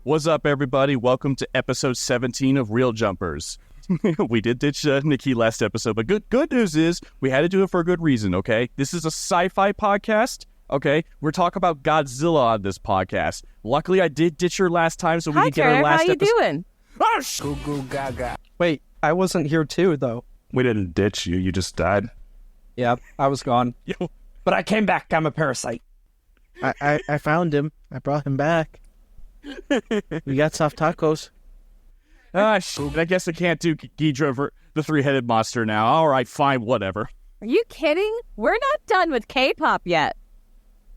What's up, everybody? Welcome to episode 17 of Real Jumpers. We did ditch Nikki last episode, but good news is we had to do it for a good reason, okay? This is a sci-fi podcast, okay? We're talking about Godzilla on this podcast. Luckily, I did ditch her last time, so we could get her last episode. How you doing? Oh, Goo goo gaga. Wait, I wasn't here too, though. We didn't ditch you. You just died. Yeah, I was gone. Yo. But I came back. I'm a parasite. I found him. I brought him back. We got soft tacos. Shit. I guess I can't do Ghidra, the three-headed monster now. All right, fine, whatever. Are you kidding? We're not done with K-pop yet.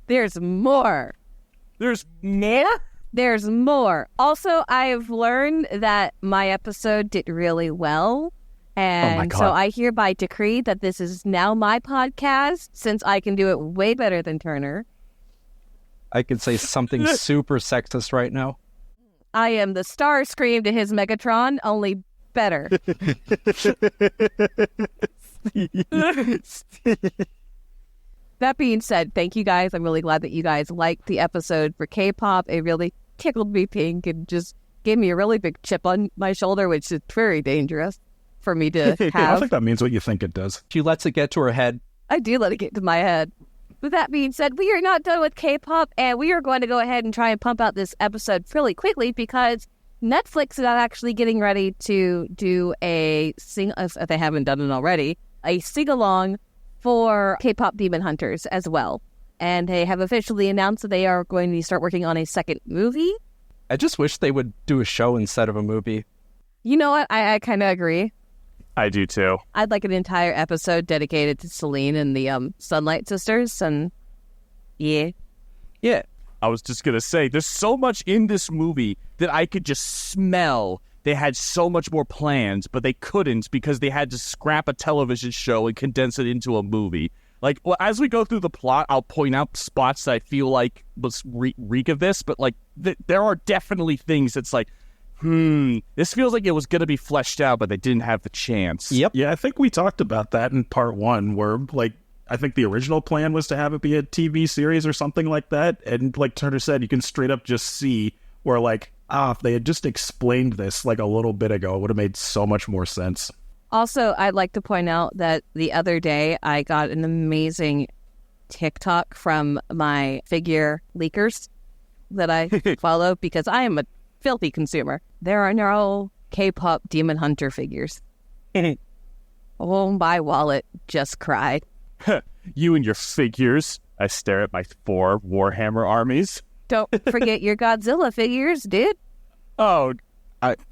There's more. There's more? There's more. Also, I've learned that my episode did really well. And so I hereby decree that this is now my podcast, since I can do it way better than Turner. I could say something super sexist right now. I am the Starscream to his Megatron, only better. That being said, thank you guys. I'm really glad that you guys liked the episode for K-pop. It really tickled me pink and just gave me a really big chip on my shoulder, which is very dangerous for me to have. I don't think that means what you think it does. She lets it get to her head. I do let it get to my head. With that being said, we are not done with K-pop, and we are going to go ahead and try and pump out this episode really quickly because Netflix is actually getting ready to do a if they haven't done it already, a sing-along for K-pop Demon Hunters as well. And they have officially announced that they are going to start working on a second movie. I just wish they would do a show instead of a movie. You know what? I kind of agree. I do too. I'd like an entire episode dedicated to Celine and the Sunlight Sisters, and yeah. I was just going to say, there's so much in this movie that I could just smell. They had so much more plans, but they couldn't because they had to scrap a television show and condense it into a movie. Like, well, as we go through the plot, I'll point out spots that I feel like was reek of this, but like there are definitely things that's like, this feels like it was going to be fleshed out, but they didn't have the chance. Yep. Yeah, I think we talked about that in part one, where, like, I think the original plan was to have it be a TV series or something like that. And like Turner said, you can straight up just see where, like, if they had just explained this, like, a little bit ago, it would have made so much more sense. Also, I'd like to point out that the other day I got an amazing TikTok from my figure leakers that I follow because I am a filthy consumer. There are no K-pop Demon Hunter figures. Oh, my wallet just cried. You and your figures. I stare at my 4 Warhammer armies. Don't forget your Godzilla figures, dude. Oh,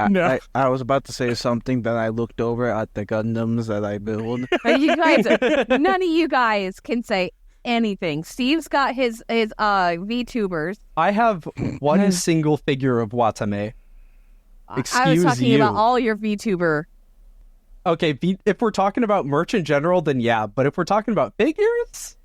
no. I was about to say something, then I looked over at the Gundams that I build. You guys, none of you guys can say anything. Steve's got his VTubers. I have one single figure of Watame. Excuse I was talking you. about all your VTuber. Okay, if we're talking about merch in general, then yeah. But if we're talking about figures...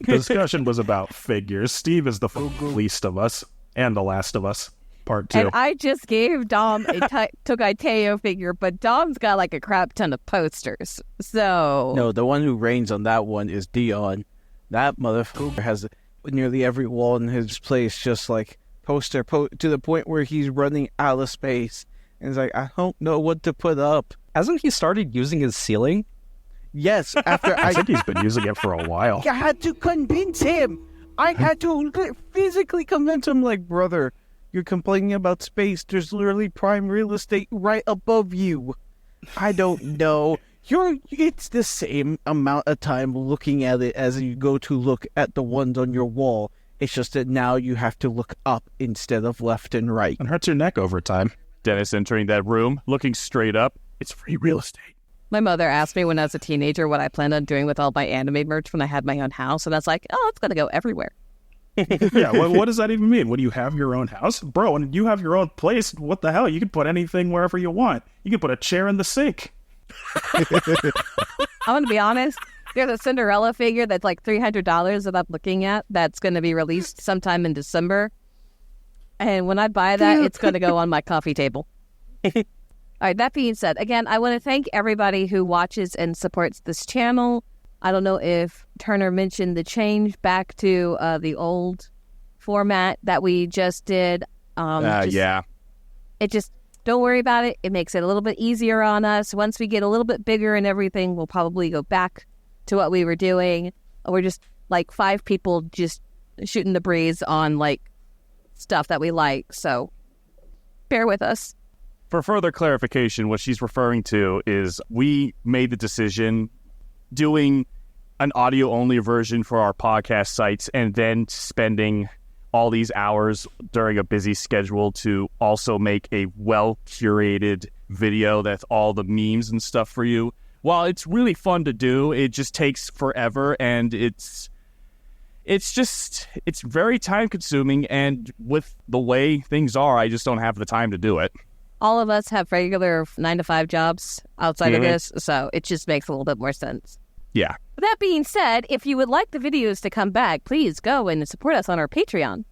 The discussion was about figures. Steve is the least of us, and the last of us, part 2. And I just gave Dom a Tokai'Teo figure, but Dom's got like a crap ton of posters. So... No, the one who reigns on that one is Dion. That motherfucker has nearly every wall in his place just like poster to the point where he's running out of space. And he's like, I don't know what to put up. Hasn't he started using his ceiling? Yes, after I think he's been using it for a while. I had to convince him. I had to physically convince him, like, brother, you're complaining about space. There's literally prime real estate right above you. I don't know. It's the same amount of time looking at it as you go to look at the ones on your wall. It's just that now you have to look up instead of left and right. And hurts your neck over time. Dennis entering that room, looking straight up. It's free real estate. My mother asked me when I was a teenager what I planned on doing with all my anime merch when I had my own house, and I was like, oh, it's going to go everywhere. Yeah, what does that even mean? When you have your own house? Bro, when you have your own place, what the hell? You can put anything wherever you want. You can put a chair in the sink. I'm going to be honest. There's a Cinderella figure that's like $300 that I'm looking at that's going to be released sometime in December. And when I buy that, it's going to go on my coffee table. All right, that being said, again, I want to thank everybody who watches and supports this channel. I don't know if Turner mentioned the change back to the old format that we just did. Yeah. It just, don't worry about it. It makes it a little bit easier on us. Once we get a little bit bigger and everything, we'll probably go back to what we were doing. We're just like 5 people just shooting the breeze on like stuff that we like. So bear with us. For further clarification, what she's referring to is we made the decision doing an audio-only version for our podcast sites and then spending all these hours during a busy schedule to also make a well-curated video that's all the memes and stuff for you. While it's really fun to do, it just takes forever, and it's very time-consuming, and with the way things are, I just don't have the time to do it. All of us have regular 9-to-5 jobs outside of this, so it just makes a little bit more sense. Yeah. That being said, if you would like the videos to come back, please go and support us on our Patreon.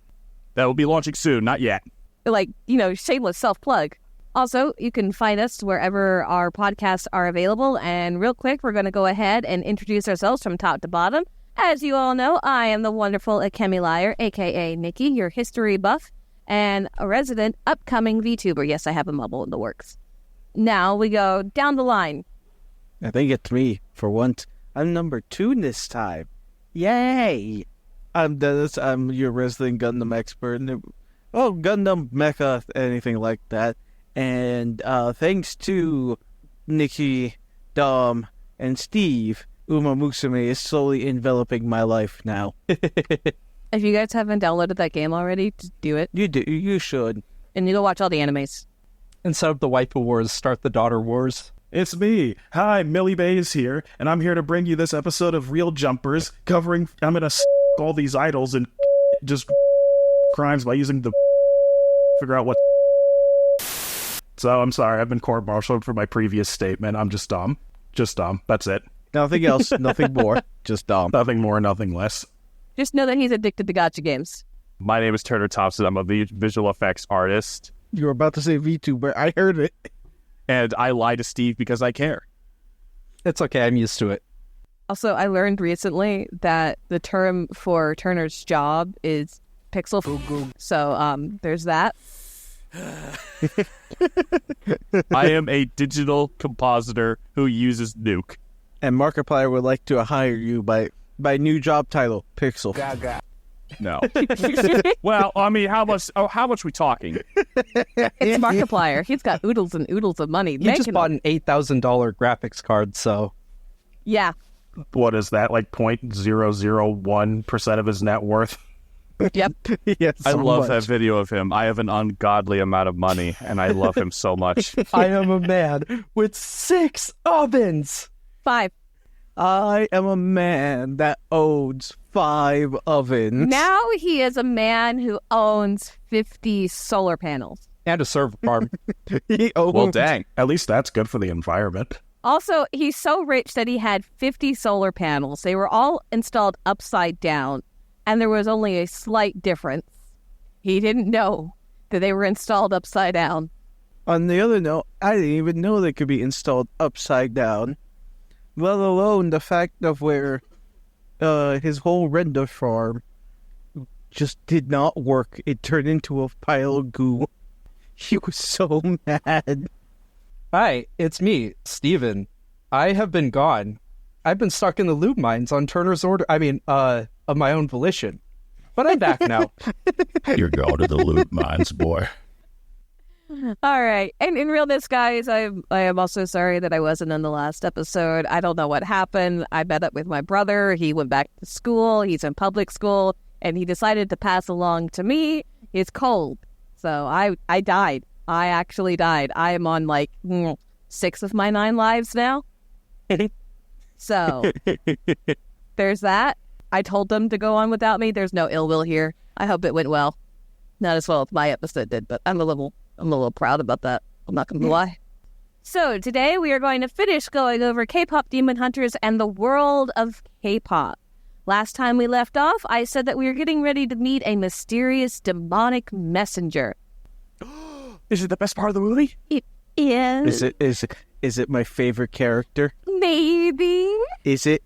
That will be launching soon, not yet. Like, shameless self-plug. Also, you can find us wherever our podcasts are available. And real quick, we're going to go ahead and introduce ourselves from top to bottom. As you all know, I am the wonderful Akemi Liar, a.k.a. Nikki, your history buff, and a resident upcoming VTuber. Yes, I have a mumble in the works. Now we go down the line. I think it's me for once. I'm number 2 this time. Yay! I'm Dennis. I'm your resident Gundam expert. Gundam, mecha, anything like that. And thanks to Nikki, Dom, and Steve, Uma Musume is slowly enveloping my life now. If you guys haven't downloaded that game already, just do it. You should. And you go watch all the animes. Instead of the waifu wars, start the daughter wars. It's me. Hi, Millie Bay is here, and I'm here to bring you this episode of Real Jumpers, covering I'm gonna all these idols and just crimes by using the figure out what. So I'm sorry, I've been court-martialed for my previous statement. I'm just dumb. Just dumb. That's it. Nothing else, nothing more, just Dom. Nothing more, nothing less. Just know that he's addicted to gacha games. My name is Turner Thompson. I'm a visual effects artist. You were about to say VTuber. I heard it. And I lie to Steve because I care. It's okay, I'm used to it. Also, I learned recently that the term for Turner's job is pixel. So, there's that. I am a digital compositor who uses Nuke. And Markiplier would like to hire you by new job title, Pixel. No. Well, I mean, how much we talking? It's Markiplier. He's got oodles and oodles of money. He just bought an $8,000 graphics card, so... Yeah. What is that, like 0.001% of his net worth? Yep. Yes, I love that video of him. I have an ungodly amount of money, and I love him so much. I am a man with 6 ovens! 5. I am a man that owns 5 ovens. Now he is a man who owns 50 solar panels. And a server farm. He owns... Well, dang. At least that's good for the environment. Also, he's so rich that he had 50 solar panels. They were all installed upside down, and there was only a slight difference. He didn't know that they were installed upside down. On the other note, I didn't even know they could be installed upside down, let alone the fact of where his whole render farm just did not work. It turned into a pile of goo. He was so mad. Hi, it's me, Steven. I have been gone. I've been stuck in the lube mines on Turner's order. Of my own volition. But I'm back now. You're going to the loot mines, boy. All right. And in realness, guys, I am also sorry that I wasn't in the last episode. I don't know what happened. I met up with my brother. He went back to school. He's in public school. And he decided to pass along to me his cold. So I died. I actually died. I am on 6 of my 9 lives now. So there's that. I told them to go on without me. There's no ill will here. I hope it went well. Not as well as my episode did, but I'm a little proud about that. I'm not going to lie. So today we are going to finish going over K-pop Demon Hunters and the world of K-pop. Last time we left off, I said that we were getting ready to meet a mysterious demonic messenger. Is it the best part of the movie? It is. Is it my favorite character? Maybe. Is it?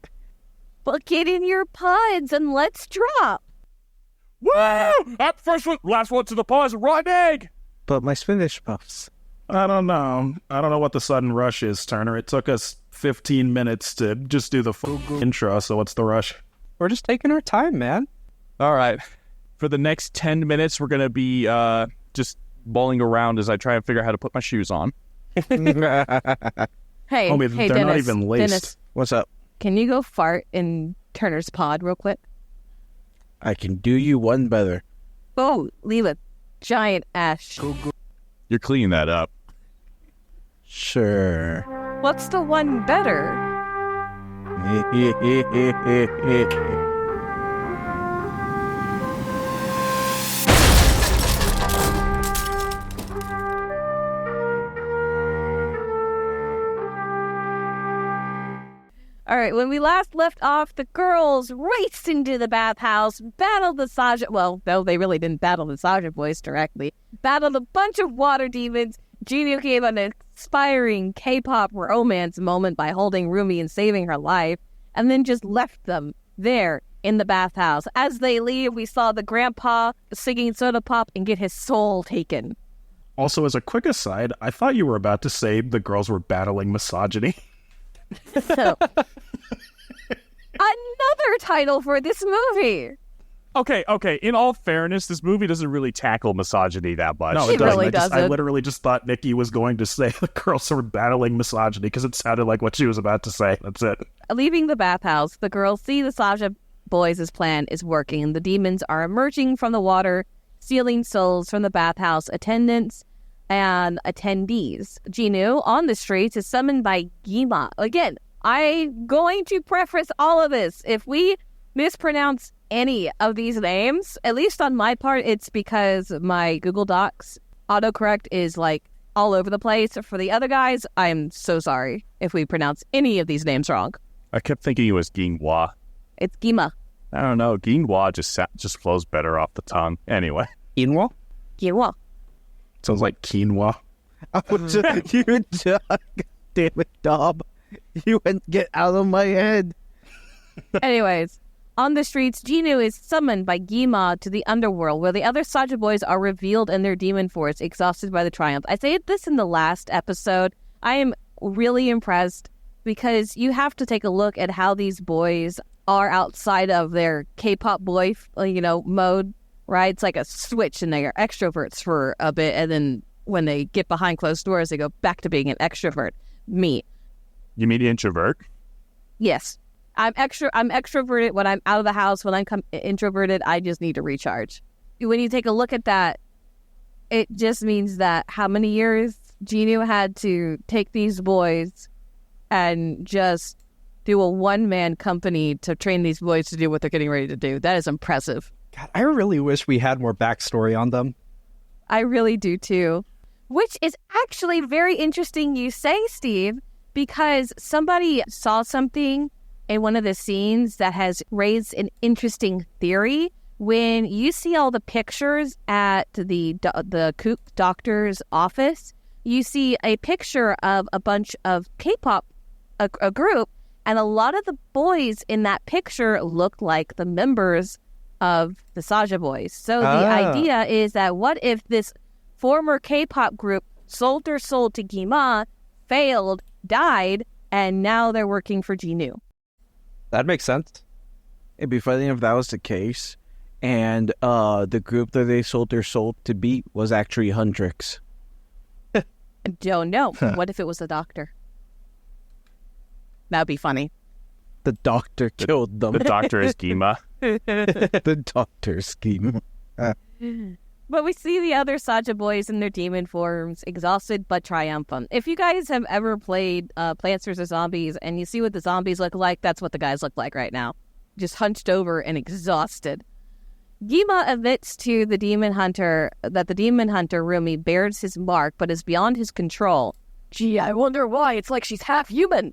Well, get in your pods and let's drop. Woo! Up first one, last one to the paws, rotten egg. But my spinach puffs. I don't know. I don't know what the sudden rush is, Turner. It took us 15 minutes to just do the full intro, so what's the rush? We're just taking our time, man. All right. For the next 10 minutes, we're going to be just bowling around as I try and figure out how to put my shoes on. Hey, Homie, hey, they're Dennis, not even laced. Dennis, What's up? can you go fart in Turner's pod real quick? I can do you one better. Oh, leave a giant ash. You're cleaning that up. Sure. What's the one better? All right, when we last left off, the girls raced into the bathhouse, battled the Saja... Well, no, they really didn't battle the Saja boys directly. Battled a bunch of water demons. Jinyu gave an inspiring K-pop romance moment by holding Rumi and saving her life, and then just left them there in the bathhouse. As they leave, we saw the grandpa singing Soda Pop and get his soul taken. Also, as a quick aside, I thought you were about to say the girls were battling misogyny. So, another title for this movie. Okay. In all fairness, this movie doesn't really tackle misogyny that much. No, It it doesn't. really I doesn't. literally just thought Nikki was going to say the girls were battling misogyny because it sounded like what she was about to say. That's it. Leaving the bathhouse, the girls see the Saja boys' plan is working. The demons are emerging from the water, stealing souls from the bathhouse attendants and attendees. Jinyu, on the streets, is summoned by Gima. Again, I'm going to preface all of this. If we mispronounce any of these names, at least on my part, it's because my Google Docs autocorrect is like all over the place. For the other guys, I'm so sorry if we pronounce any of these names wrong. I kept thinking it was Ginghua. It's Gima. I don't know. Ginghua just flows better off the tongue. Anyway. Inwa? Gima. Sounds like quinoa. You God damn it, Dom. You went get out of my head. Anyways, on the streets, Jinyu is summoned by Gima to the underworld, where the other Saja boys are revealed in their demon force, exhausted by the triumph. I said this in the last episode. I am really impressed because you have to take a look at how these boys are outside of their K-pop boy, mode, right? It's like a switch, and they are extroverts for a bit, and then when they get behind closed doors, they go back to being an extrovert. Me. You mean introvert? Yes. I'm extroverted when I'm out of the house. When I'm introverted, I just need to recharge. When you take a look at that, it just means that how many years Jinyu had to take these boys and just do a one-man company to train these boys to do what they're getting ready to do. That is impressive. God, I really wish we had more backstory on them. I really do too. Which is actually very interesting you say, Steve, because somebody saw something in one of the scenes that has raised an interesting theory. When you see all the pictures at the kook doctor's office, you see a picture of a bunch of K-pop, a group, and a lot of the boys in that picture look like the members of the Saja boys. So the idea is that what if this former K-pop group sold their soul to Gima, failed, died, and now they're working for Jinyu? That makes sense. It'd be funny if that was the case, and the group that they sold their soul to beat was actually Hundrix. I don't know. What if it was the doctor? That'd be funny. The doctor killed them. The doctor is Gima. The doctor scheme. But we see the other Saja boys in their demon forms, exhausted but triumphant. If you guys have ever played Plants vs. Zombies and you see what the zombies look like, that's what the guys look like right now. Just hunched over and exhausted. Gima admits to the demon hunter that the demon hunter Rumi bears his mark but is beyond his control. Gee, I wonder why. It's like she's half human.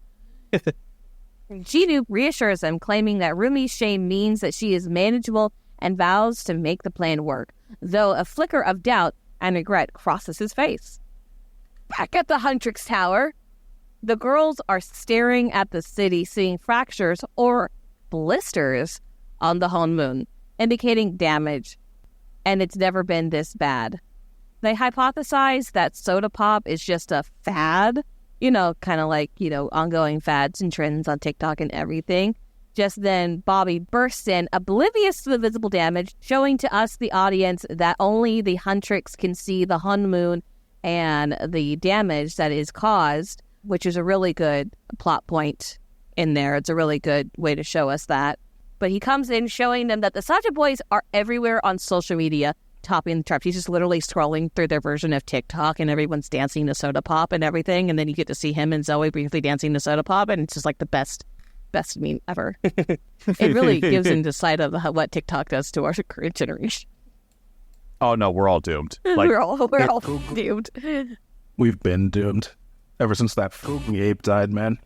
Jinyu reassures him, claiming that Rumi's shame means that she is manageable and vows to make the plan work, though a flicker of doubt and regret crosses his face. Back at the Huntrix Tower, the girls are staring at the city, seeing fractures or blisters on the Hon Moon, indicating damage, and it's never been this bad. They hypothesize that soda pop is just a fad, you know, kind of like, you know, ongoing fads and trends on TikTok and everything. Just then, Bobby bursts in, oblivious to the visible damage, showing to us, the audience, that only the Huntrix can see the Hun Moon and the damage that is caused, which is a really good plot point in there. It's a really good way to show us that. But he comes in showing them that the Saja Boys are everywhere on social media, topping the charts. He's just literally scrolling through their version of TikTok, and everyone's dancing to soda pop and everything. And then you get to see him and Zoe briefly dancing to soda pop, and it's just like the best meme ever. It really gives into sight of what TikTok does to our current generation. Oh no, we're all doomed. Like, we're all doomed. We've been doomed ever since that fucking ape died, man.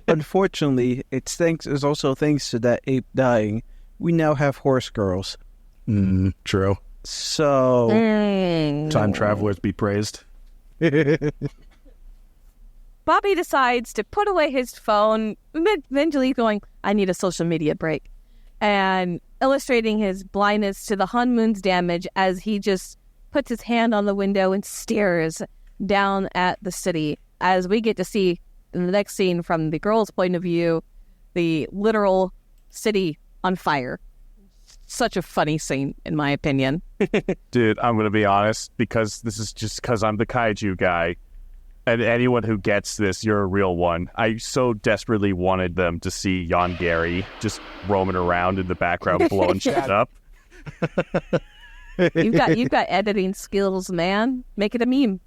Unfortunately, it's also thanks to that ape dying, we now have horse girls. True. So Time travelers be praised. Bobby decides to put away his phone, eventually going, I need a social media break, and illustrating his blindness to the Hun Moon's damage as he just puts his hand on the window and stares down at the city. As we get to see in the next scene, from the girl's point of view, the literal city on fire. Such a funny scene, in my opinion. dude, I'm going to be honest, because this is just because I'm the kaiju guy. And anyone who gets this, you're a real one. I so desperately wanted them to see Jan Gary just roaming around in the background, blowing shit up. You've got editing skills, man. Make it a meme.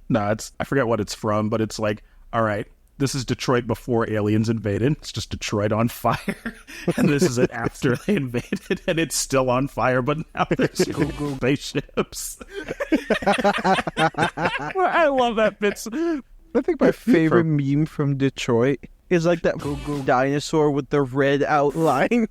No, I forget what it's from, but it's like, all right, this is Detroit before aliens invaded. It's just Detroit on fire. And this is it after they invaded, and it's still on fire, but now there's spaceships. I love that bit. I think my favorite meme from Detroit is like that dinosaur with the red outline.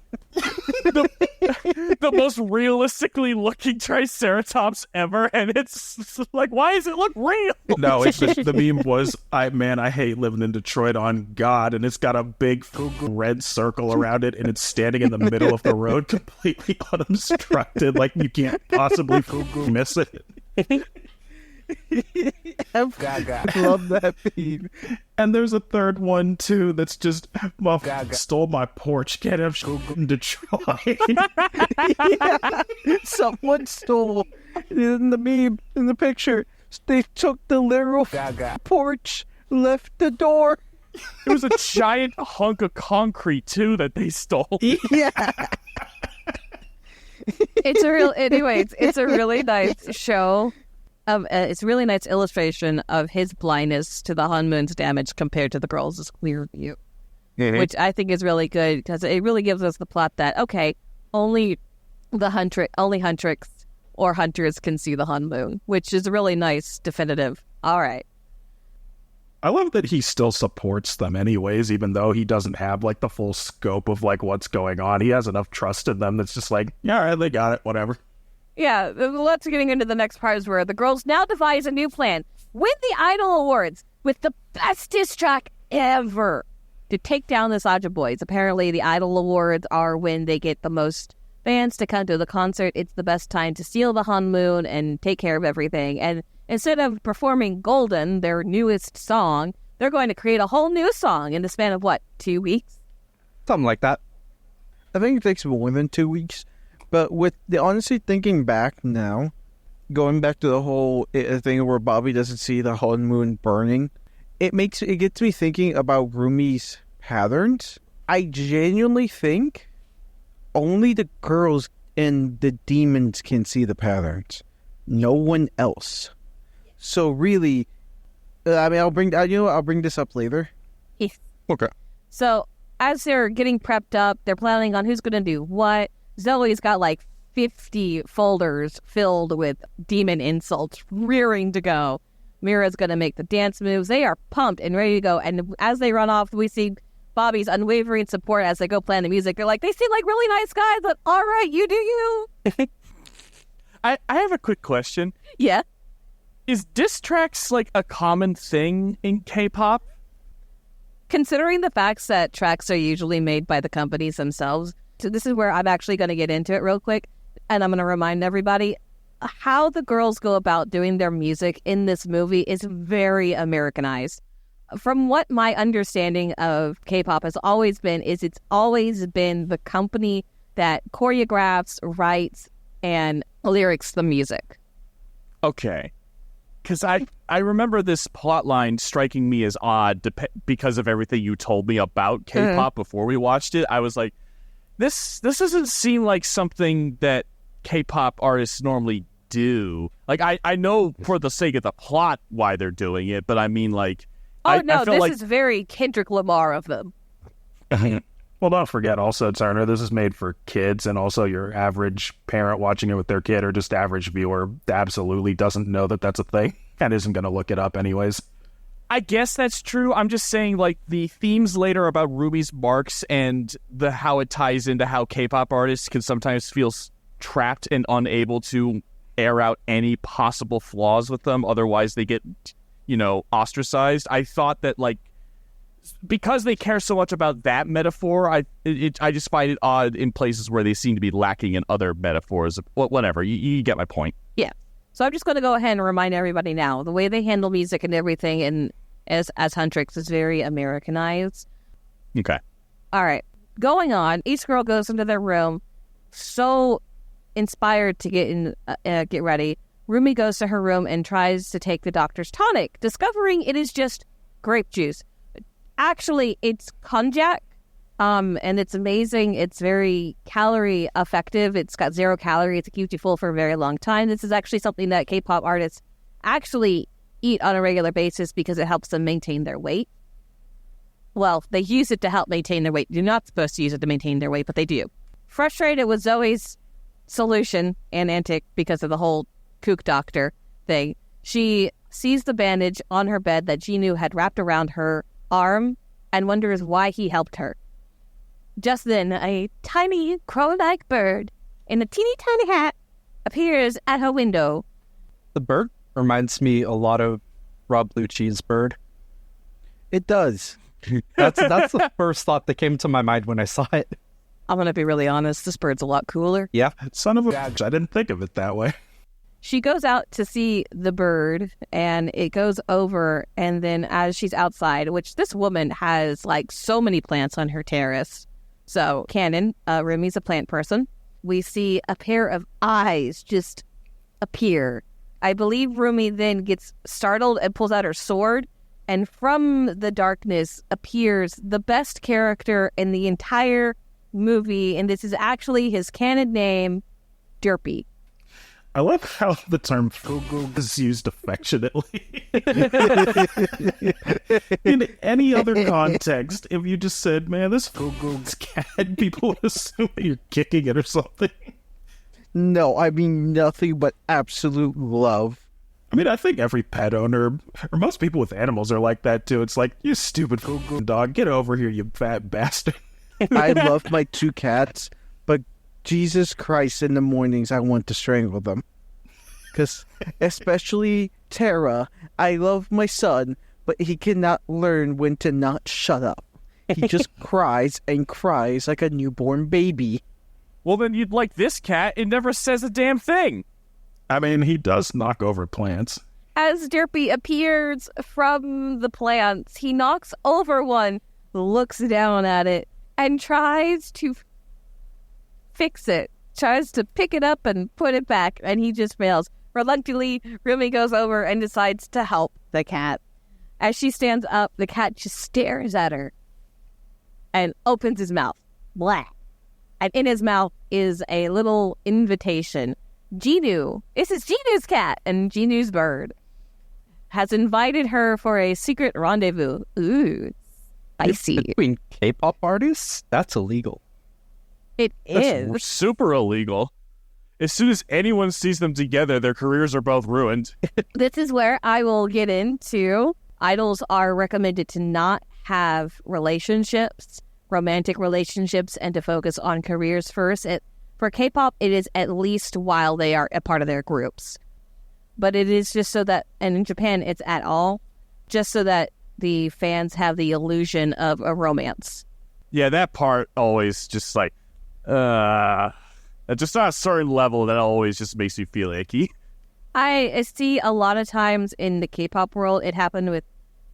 The most realistically looking Triceratops ever, and it's like, why does it look real? No, it's just, the meme was, I hate living in Detroit on God, and it's got a big red circle around it, and it's standing in the middle of the road, completely unobstructed, like you can't possibly miss it. I love that meme. And there's a third one too that's just, stole my porch, get him in Detroit. Someone stole in the meme, in the picture. They took the literal porch, left the door. It was a giant hunk of concrete too that they stole. Yeah. It's a really nice show. It's a really nice illustration of his blindness to the Hun Moon's damage compared to the girls' clear view, which I think is really good because it really gives us the plot that, okay, only Huntrix or hunters can see the Hun Moon, which is really nice, definitive. All right. I love that he still supports them anyways, even though he doesn't have like the full scope of like what's going on. He has enough trust in them that's just like, yeah, all right, they got it, whatever. Yeah, let's getting into the next part is where the girls now devise a new plan. Win the Idol Awards with the best diss track ever to take down the Saja Boys. Apparently, the Idol Awards are when they get the most fans to come to the concert. It's the best time to steal the Hun Moon and take care of everything. And instead of performing Golden, their newest song, they're going to create a whole new song in the span of, 2 weeks? Something like that. I think it takes more than 2 weeks. But honestly thinking back now, going back to the whole thing where Bobby doesn't see the Hun Moon burning, it gets me thinking about Rumi's patterns. I genuinely think only the girls and the demons can see the patterns. No one else. So really, I'll bring this up later. Yes. Okay. So as they're getting prepped up, they're planning on who's going to do what. Zoe's got 50 folders filled with demon insults rearing to go. Mira's going to make the dance moves. They are pumped and ready to go. And as they run off, we see Bobby's unwavering support as they go plan the music. They're like, they seem like really nice guys, but all right, you do you. I have a quick question. Yeah. Is diss tracks a common thing in K-pop? Considering the facts that tracks are usually made by the companies themselves, so this is where I'm actually going to get into it real quick, and I'm going to remind everybody, how the girls go about doing their music in this movie is very Americanized. From what my understanding of K-pop has always been, is it's always been the company that choreographs, writes, and lyrics the music. Okay. Because I remember this plot line striking me as odd because of everything you told me about K-pop before we watched it. I was like, this doesn't seem like something that K-pop artists normally do. Like, I know for the sake of the plot why they're doing it, but I mean, like... Oh, no, this is very Kendrick Lamar of them. Well, don't forget also, Turner, this is made for kids, and also your average parent watching it with their kid or just average viewer absolutely doesn't know that that's a thing and isn't going to look it up anyways. I guess that's true. I'm just saying, like, the themes later about Ruby's marks and how it ties into how K-pop artists can sometimes feel trapped and unable to air out any possible flaws with them. Otherwise, they get, ostracized. I thought that, like, because they care so much about that metaphor, I just find it odd in places where they seem to be lacking in other metaphors. Whatever, you get my point. Yeah. So I'm just going to go ahead and remind everybody now, the way they handle music and everything and as Huntrix is very Americanized. Okay. All right. Going on, each girl goes into their room, so inspired to get ready. Rumi goes to her room and tries to take the doctor's tonic, discovering it is just grape juice. Actually, it's konjac, and it's amazing. It's very calorie effective. It's got 0 calories. It keeps you full for a very long time. This is actually something that K-pop artists actually eat on a regular basis because it helps them maintain their weight. Well, they use it to help maintain their weight. You're not supposed to use it to maintain their weight, but they do. Frustrated with Zoe's solution and antic because of the whole kook doctor thing, she sees the bandage on her bed that Jinu had wrapped around her arm and wonders why he helped her. Just then, a tiny crow-like bird in a teeny tiny hat appears at her window. The bird reminds me a lot of Rob Lucci's bird. It does. That's the first thought that came to my mind when I saw it. I'm going to be really honest, this bird's a lot cooler. Yeah. Son of a bitch, I didn't think of it that way. She goes out to see the bird, and it goes over, and then as she's outside, which this woman has, like, so many plants on her terrace. So, Canon, Rumi's a plant person. We see a pair of eyes just appear. I believe Rumi then gets startled and pulls out her sword, and from the darkness appears the best character in the entire movie, and this is actually his canon name, Derpy. I love how the term "fugu" is used affectionately. In any other context, if you just said, man, this fugu's cat, people would assume that you're kicking it or something. No, I mean nothing but absolute love. I mean, I think every pet owner, or most people with animals are like that too. It's like, you stupid fugu dog, get over here, you fat bastard. I love my 2 cats, but Jesus Christ, in the mornings I want to strangle them. Because, especially Tara, I love my son, but he cannot learn when to not shut up. He just cries and cries like a newborn baby. Well, then you'd like this cat. It never says a damn thing. I mean, he does knock over plants. As Derpy appears from the plants, he knocks over one, looks down at it, and tries to fix it. Tries to pick it up and put it back, and he just fails. Reluctantly, Rumi goes over and decides to help the cat. As she stands up, the cat just stares at her and opens his mouth. Blah. And in his mouth is a little invitation. Jinu, this is Jinu's cat, and Jinu's bird has invited her for a secret rendezvous. Ooh, spicy. Between K-pop artists? That's illegal. It is. That's super illegal. As soon as anyone sees them together, their careers are both ruined. This is where I will get into. Idols are recommended to not have relationships, romantic relationships, and to focus on careers first. For K-pop, it is at least while they are a part of their groups. But it is just so that, and in Japan, it's at all, just so that the fans have the illusion of a romance. Yeah, that part always just like, Just on a certain level, that always just makes me feel icky. I see a lot of times in the K-pop world, it happened with,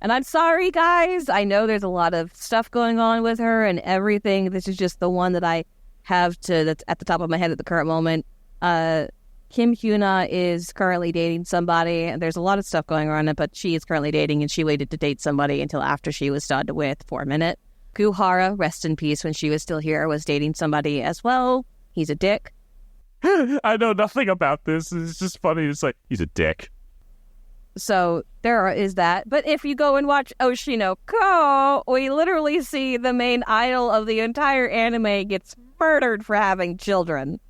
and I'm sorry, guys. I know there's a lot of stuff going on with her and everything. This is just the one that I have that's at the top of my head at the current moment. Kim Hyuna is currently dating somebody, and there's a lot of stuff going on, but she is currently dating, and she waited to date somebody until after she was done with for a minute. Guhara, rest in peace, when she was still here, was dating somebody as well. He's a dick. I know nothing about this. It's just funny. It's like, he's a dick. So is that. But if you go and watch Oshinoko, we literally see the main idol of the entire anime gets murdered for having children.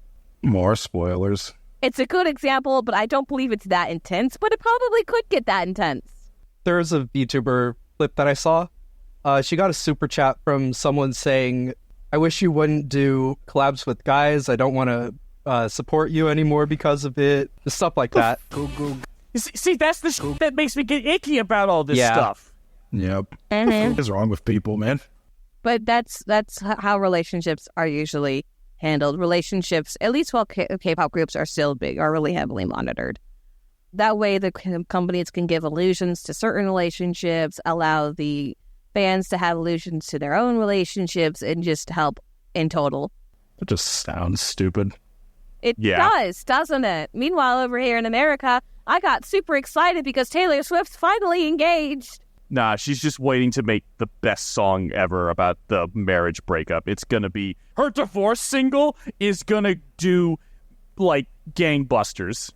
More spoilers. It's a good example, but I don't believe it's that intense, but it probably could get that intense. There's a VTuber clip that I saw. She got a super chat from someone saying, I wish you wouldn't do collabs with guys. I don't want to support you anymore because of it. Stuff like that. See, that's the that makes me get icky about all this stuff. Yep. What is wrong with people, man? But that's how relationships are usually handled. Relationships, at least while K-pop groups are still big, are really heavily monitored. That way, the companies can give allusions to certain relationships, allow the fans to have allusions to their own relationships, and just help in total. It just sounds stupid. It does, doesn't it? Meanwhile, over here in America, I got super excited because Taylor Swift's finally engaged. Nah, she's just waiting to make the best song ever about the marriage breakup. It's going to be... Her divorce single is going to do, like, gangbusters.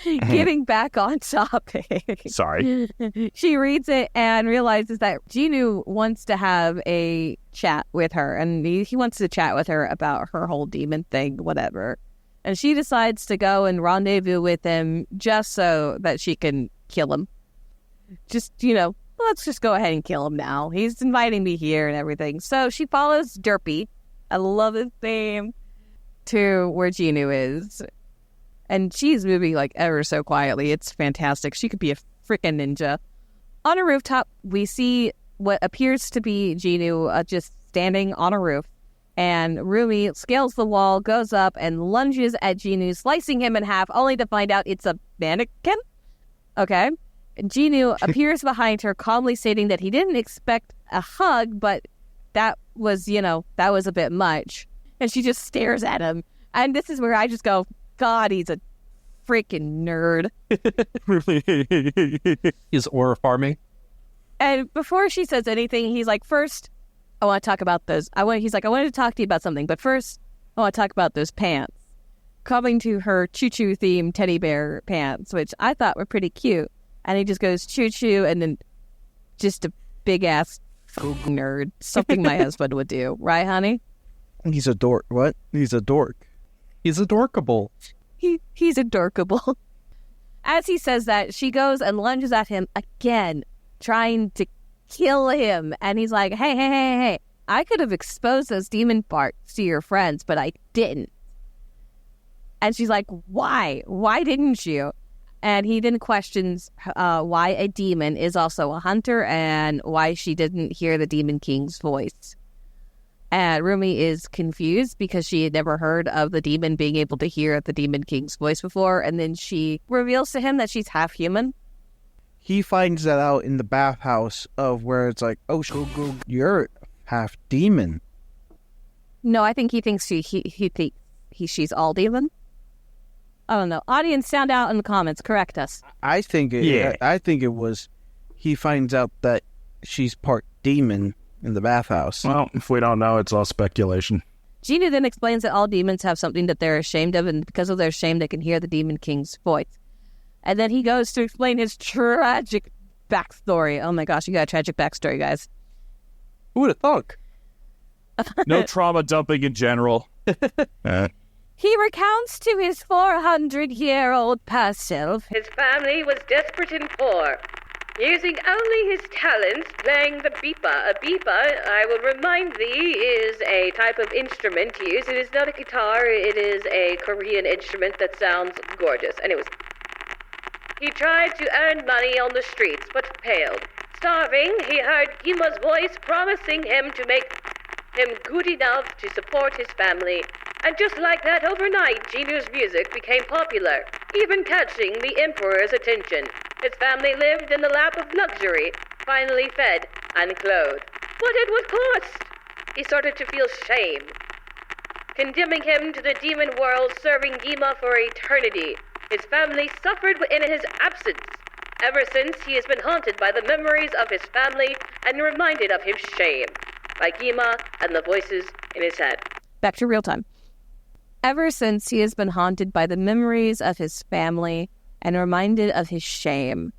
Getting back on topic. Sorry. She reads it and realizes that Jinu wants to have a chat with her. And he wants to chat with her about her whole demon thing, whatever. And she decides to go and rendezvous with him just so that she can kill him. Just, let's just go ahead and kill him now. He's inviting me here and everything. So she follows Derpy. I love his name. To where Jinu is. And she's moving like ever so quietly. It's fantastic. She could be a freaking ninja. On a rooftop, we see what appears to be Jinu just standing on a roof. And Rumi scales the wall, goes up, and lunges at Jinu, slicing him in half, only to find out it's a mannequin. Okay. Jinu appears behind her, calmly stating that he didn't expect a hug, but that was a bit much. And she just stares at him. And this is where I just go, God, he's a freaking nerd. He's aura farming. And before she says anything, he's like, first, I want to talk about those. He's like, I wanted to talk to you about something, but first, I want to talk about those pants. Coming to her choo-choo themed teddy bear pants, which I thought were pretty cute. And he just goes choo-choo, and then just a big-ass nerd. Something my husband would do. Right, honey? He's a dork. What? He's a dork. He's adorkable. He's adorkable. As he says that, she goes and lunges at him again, trying to kill him. And he's like, hey, I could have exposed those demon parts to your friends, but I didn't. And she's like, why? Why didn't you? And he then questions why a demon is also a hunter and why she didn't hear the Demon King's voice. And Rumi is confused because she had never heard of the demon being able to hear the Demon King's voice before. And then she reveals to him that she's half human. He finds that out in the bathhouse of where it's like, oh, you're half demon. No, I think he thinks she's all demon. I don't know. Audience, sound out in the comments. Correct us. I think it was he finds out that she's part demon in the bathhouse. Well, if we don't know, it's all speculation. Gina then explains that all demons have something that they're ashamed of, and because of their shame, they can hear the Demon King's voice. And then he goes to explain his tragic backstory. Oh my gosh, you got a tragic backstory, guys. Who would have thunk? No trauma dumping in general. He recounts to his 400-year-old past self. His family was desperate and poor. Using only his talents, playing the beepa. A beepa, I will remind thee, is a type of instrument used. It is not a guitar, it is a Korean instrument that sounds gorgeous. Anyways, he tried to earn money on the streets, but failed. Starving, he heard Kima's voice promising him to make him good enough to support his family. And just like that, overnight, Jinu's music became popular, even catching the Emperor's attention. His family lived in the lap of luxury, finally fed and clothed. But at what cost? He started to feel shame, condemning him to the demon world, serving Gima for eternity. His family suffered in his absence. Ever since, he has been haunted by the memories of his family and reminded of his shame, by Gima and the voices in his head. Back to real time. Ever since, he has been haunted by the memories of his family and reminded of his shame.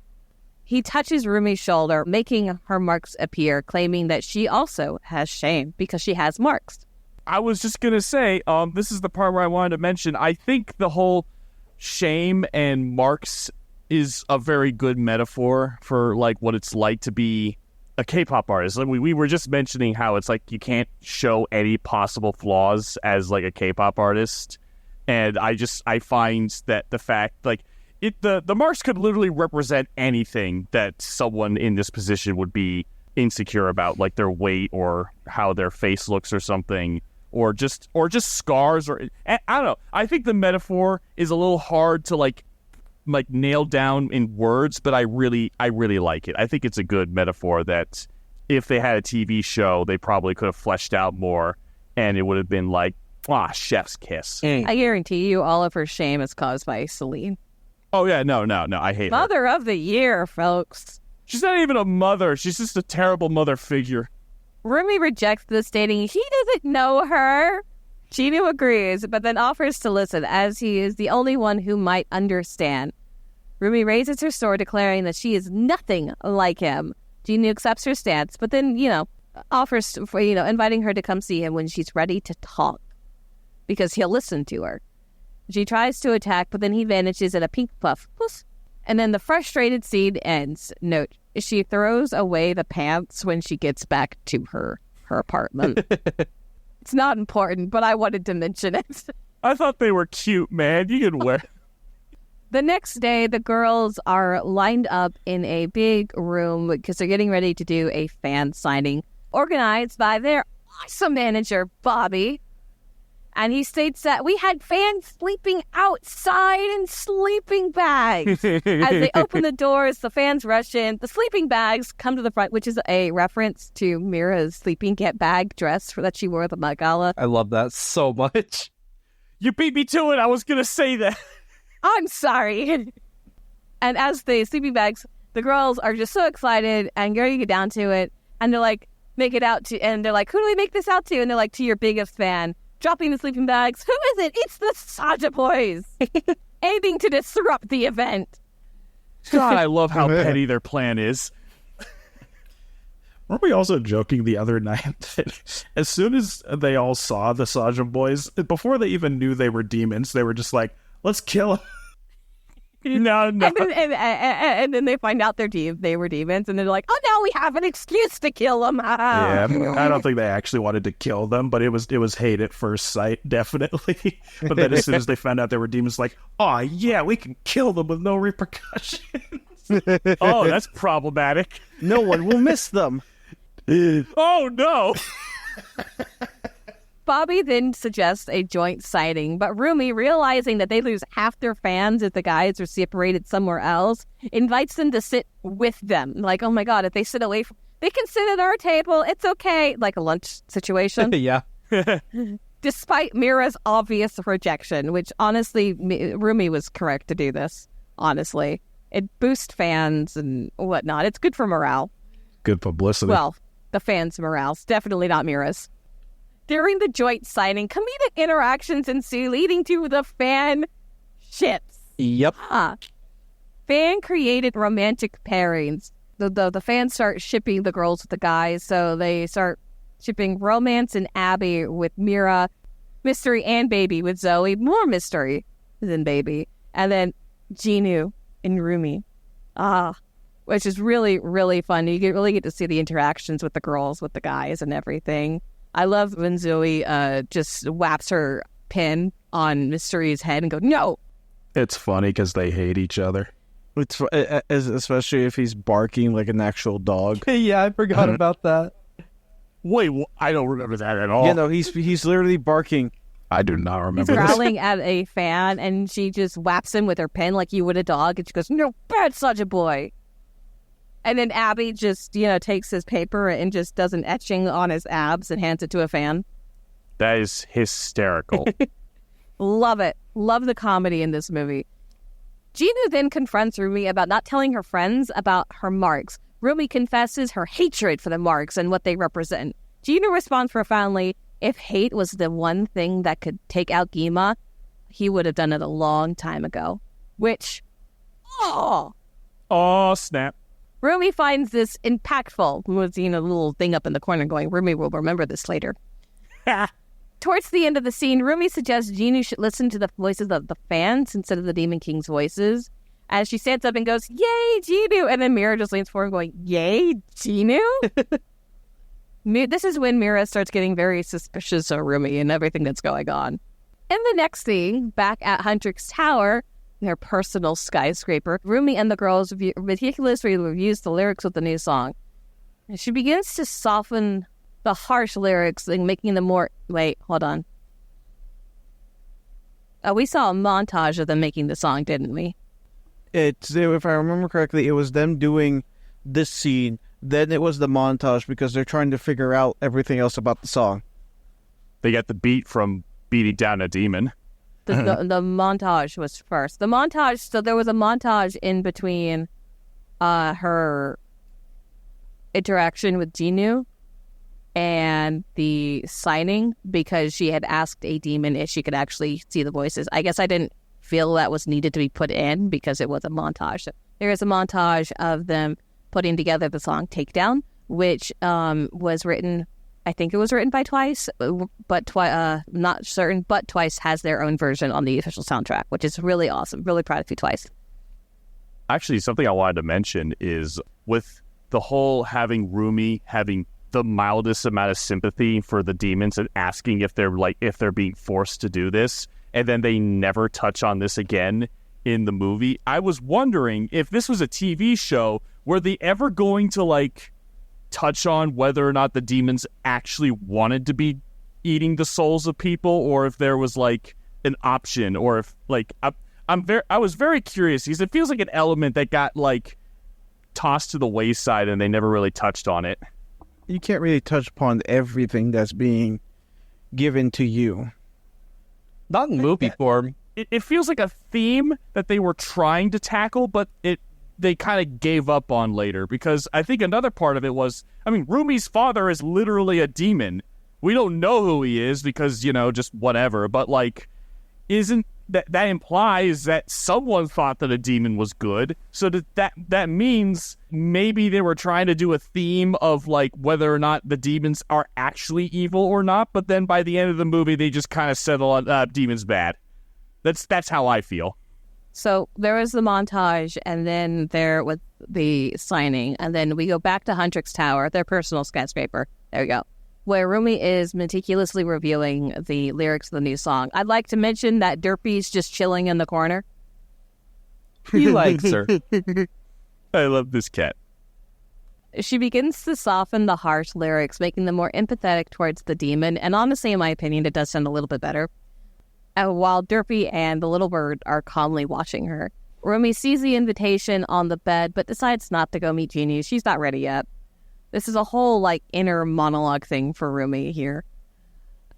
He touches Rumi's shoulder, making her marks appear, claiming that she also has shame because she has marks. I was just going to say, this is the part where I wanted to mention, I think the whole shame and marks is a very good metaphor for like what it's like to be a K-pop artist. Like we were just mentioning how it's like you can't show any possible flaws as like a K-pop artist, and I find that the fact like the marks could literally represent anything that someone in this position would be insecure about, like their weight or how their face looks or something, or just scars, or I don't know. I think the metaphor is a little hard to like nail down in words, but I really like it. I think it's a good metaphor that if they had a TV show, they probably could have fleshed out more, and it would have been like, chef's kiss. I guarantee you all of her shame is caused by Celine. Oh yeah, no, I hate her. Mother of the year, folks. She's not even a mother. She's just a terrible mother figure. Rumi rejects this, stating he doesn't know her. Jinu agrees, but then offers to listen, as he is the only one who might understand. Rumi raises her sword, declaring that she is nothing like him. Jinu accepts her stance, but then, offers for, inviting her to come see him when she's ready to talk, because he'll listen to her. She tries to attack, but then he vanishes in a pink puff. And then the frustrated scene ends. Note, she throws away the pants when she gets back to her apartment. It's not important, but I wanted to mention it. I thought they were cute, man. You can wear. The next day, the girls are lined up in a big room because they're getting ready to do a fan signing organized by their awesome manager, Bobby. And he states that we had fans sleeping outside in sleeping bags. As they open the doors, the fans rush in. The sleeping bags come to the front, which is a reference to Mira's sleeping bag dress that she wore at the Met Gala. I love that so much. You beat me to it. I was going to say that. I'm sorry. And as the sleeping bags, the girls are just so excited and going to get down to it. And they're like, make it out to, and they're like, who do we make this out to? And they're like, to your biggest fan. Dropping the sleeping bags. Who is it? It's the Saja Boys. Aiming to disrupt the event. God, I love how petty their plan is. Weren't we also joking the other night that as soon as they all saw the Saja Boys, before they even knew they were demons, they were just like, let's kill them. No. And then they find out they were demons, and they're like, oh, now we have an excuse to kill them. Yeah, I don't think they actually wanted to kill them, but it was hate at first sight, definitely. But then as soon as they found out they were demons, like, oh, yeah, we can kill them with no repercussions. Oh, that's problematic. No one will miss them. Oh, no. Bobby then suggests a joint sighting, but Rumi, realizing that they lose half their fans if the guys are separated somewhere else, invites them to sit with them. Like, oh my God, if they sit away from... They can sit at our table. It's okay. Like a lunch situation. Yeah. Despite Mira's obvious rejection, which honestly, Rumi was correct to do this, honestly. It boosts fans and whatnot. It's good for morale. Good publicity. Well, the fans' morale's definitely not Mira's. During the joint signing, comedic interactions ensue, leading to the fan ships. Yep. Fan-created romantic pairings. The fans start shipping the girls with the guys, so they start shipping Romance and Abby with Mira, Mystery and Baby with Zoe, more Mystery than Baby, and then Jinu and Rumi. Which is really, really fun. You really get to see the interactions with the girls, with the guys and everything. I love when Zoe just whaps her pin on Mystery's head and go, no. It's funny because they hate each other. It's especially if he's barking like an actual dog. Yeah, I forgot about that. Wait, I don't remember that at all. Yeah, no, he's literally barking. I do not He's remember this. growling at a fan, and she just whaps him with her pen like you would a dog, and she goes, "No, bad such a boy." And then Abby just, takes his paper and just does an etching on his abs and hands it to a fan. That is hysterical. Love it. Love the comedy in this movie. Gina then confronts Rumi about not telling her friends about her marks. Rumi confesses her hatred for the marks and what they represent. Gina responds profoundly, if hate was the one thing that could take out Gima, he would have done it a long time ago. Which, Oh, snap. Rumi finds this impactful. With a little thing up in the corner going, Rumi will remember this later. Towards the end of the scene, Rumi suggests Ginu should listen to the voices of the fans instead of the Demon King's voices. As she stands up and goes, "Yay, Ginu!" And then Mira just leans forward going, "Yay, Ginu?" This is when Mira starts getting very suspicious of Rumi and everything that's going on. In the next scene, back at Huntrix Tower, their personal skyscraper, Rumi and the girls meticulously reviews the lyrics of the new song. And she begins to soften the harsh lyrics and making them more... Wait, hold on. We saw a montage of them making the song, didn't we? If I remember correctly, it was them doing this scene, then it was the montage because they're trying to figure out everything else about the song. They got the beat from beating down a demon. The montage was first. So there was a montage in between her interaction with Ginu and the signing because she had asked a demon if she could actually see the voices. I guess I didn't feel that was needed to be put in because it was a montage. So there is a montage of them putting together the song Takedown, which was written, I think it was written by Twice, but not certain, but Twice has their own version on the official soundtrack, which is really awesome. Really proud of you, Twice. Actually, something I wanted to mention is with the whole having Rumi having the mildest amount of sympathy for the demons and asking if they're being forced to do this, and then they never touch on this again in the movie. I was wondering if this was a TV show, were they ever going to touch on whether or not the demons actually wanted to be eating the souls of people, or if there was an option, or if I was very curious because it feels like an element that got tossed to the wayside and they never really touched on it. You can't really touch upon everything that's being given to you. Not in movie form. It feels like a theme that they were trying to tackle, but they kind of gave up on later, because I think another part of it was, Rumi's father is literally a demon. We don't know who he is because, just whatever, but isn't that implies that someone thought that a demon was good, so that means maybe they were trying to do a theme of whether or not the demons are actually evil or not, but then by the end of the movie they just kind of settle on demons bad. That's how I feel. So there was the montage, and then there was the signing, and then we go back to Huntrix Tower, their personal skyscraper. There we go. Where Rumi is meticulously reviewing the lyrics of the new song. I'd like to mention that Derpy's just chilling in the corner. He likes her. I love this cat. She begins to soften the harsh lyrics, making them more empathetic towards the demon, and honestly, in my opinion, it does sound a little bit better. While Derpy and the little bird are calmly watching her. Rumi sees the invitation on the bed, but decides not to go meet Genie. She's not ready yet. This is a whole, inner monologue thing for Rumi here.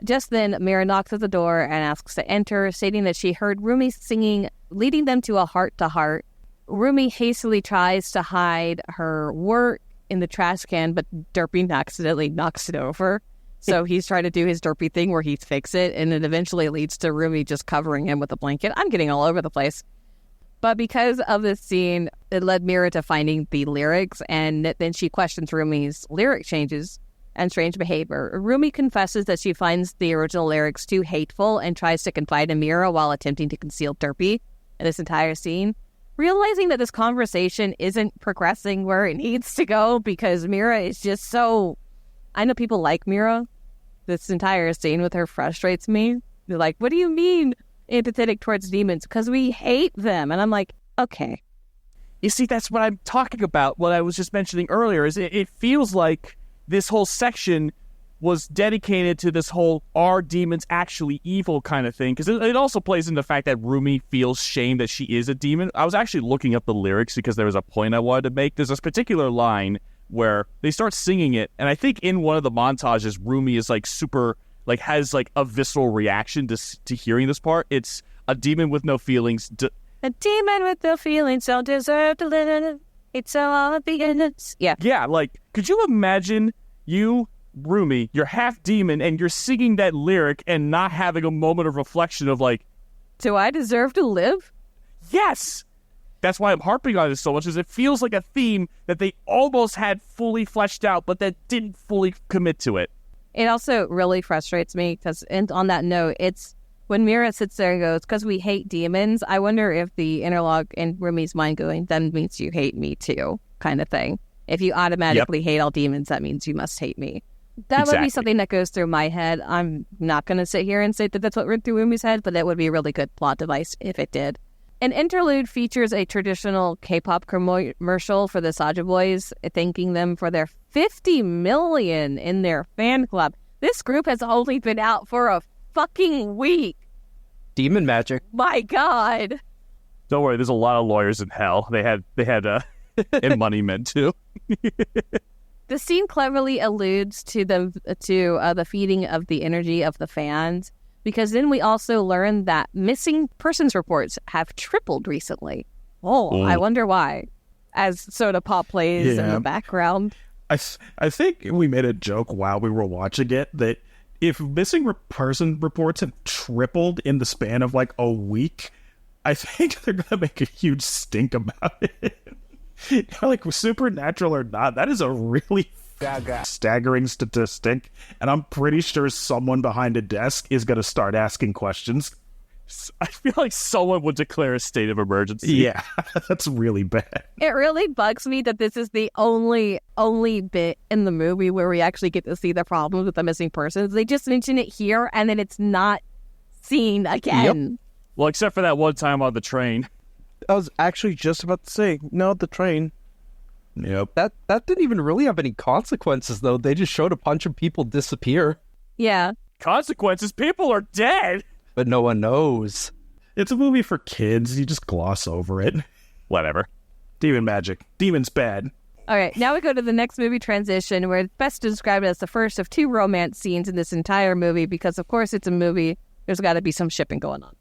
Just then, Mira knocks at the door and asks to enter, stating that she heard Rumi singing, leading them to a heart-to-heart. Rumi hastily tries to hide her work in the trash can, but Derpy accidentally knocks it over. So he's trying to do his Derpy thing where he fixes it, and it eventually leads to Rumi just covering him with a blanket. I'm getting all over the place. But because of this scene, it led Mira to finding the lyrics, and then she questions Rumi's lyric changes and strange behavior. Rumi confesses that she finds the original lyrics too hateful and tries to confide in Mira while attempting to conceal Derpy in this entire scene. Realizing that this conversation isn't progressing where it needs to go because Mira is just so... I know people like Mira. This entire scene with her frustrates me. They're like, what do you mean empathetic towards demons? Because we hate them. And I'm like, okay. You see, that's what I'm talking about. What I was just mentioning earlier is it feels like this whole section was dedicated to this whole "are demons actually evil" kind of thing, because it also plays into the fact that Rumi feels shame that she is a demon. I was actually looking up the lyrics because there was a point I wanted to make. There's this particular line where they start singing it, and I think in one of the montages, Rumi is like super, like has like a visceral reaction to hearing this part. It's a demon with no feelings. A demon with no feelings don't deserve to live. It's all obedience. Yeah. Yeah, like, could you imagine you, Rumi, you're half demon, and you're singing that lyric and not having a moment of reflection of like, do I deserve to live? yes! That's why I'm harping on this so much, is it feels like a theme that they almost had fully fleshed out, but that didn't fully commit to it. It also really frustrates me because, and on that note, it's when Mira sits there and goes, because we hate demons, I wonder if the interlock in Rumi's mind going, then means you hate me too, kind of thing. If you automatically hate all demons, that means you must hate me. That would be something that goes through my head. I'm not going to sit here and say that that's what went through Rumi's head, but that would be a really good plot device if it did. An interlude features a traditional K-pop commercial for the Saja Boys, thanking them for their 50 million in their fan club. This group has only been out for a fucking week. Demon magic. My God. Don't worry, there's a lot of lawyers in hell. They had and money meant too. The scene cleverly alludes to the feeding of the energy of the fans, because then we also learn that missing persons reports have tripled recently. I wonder why. As Soda Pop plays in the background. I think we made a joke while we were watching it that if missing person reports have tripled in the span of like a week, I think they're going to make a huge stink about it. Like, supernatural or not, that is a really staggering statistic, and I'm pretty sure someone behind a desk is going to start asking questions. I feel like someone would declare a state of emergency. Yeah, that's really bad. It really bugs me that this is the only bit in the movie where we actually get to see the problems with the missing persons. They just mention it here, and then it's not seen again. Yep. Well, except for that one time on the train. I was actually just about to say, no, the train. Yep. That didn't even really have any consequences, though. They just showed a bunch of people disappear. Yeah. Consequences? People are dead! But no one knows. It's a movie for kids. You just gloss over it. Whatever. Demon magic. Demon's bad. All right, now we go to the next movie transition, where it's best described as the first of two romance scenes in this entire movie, because, of course, it's a movie. There's got to be some shipping going on.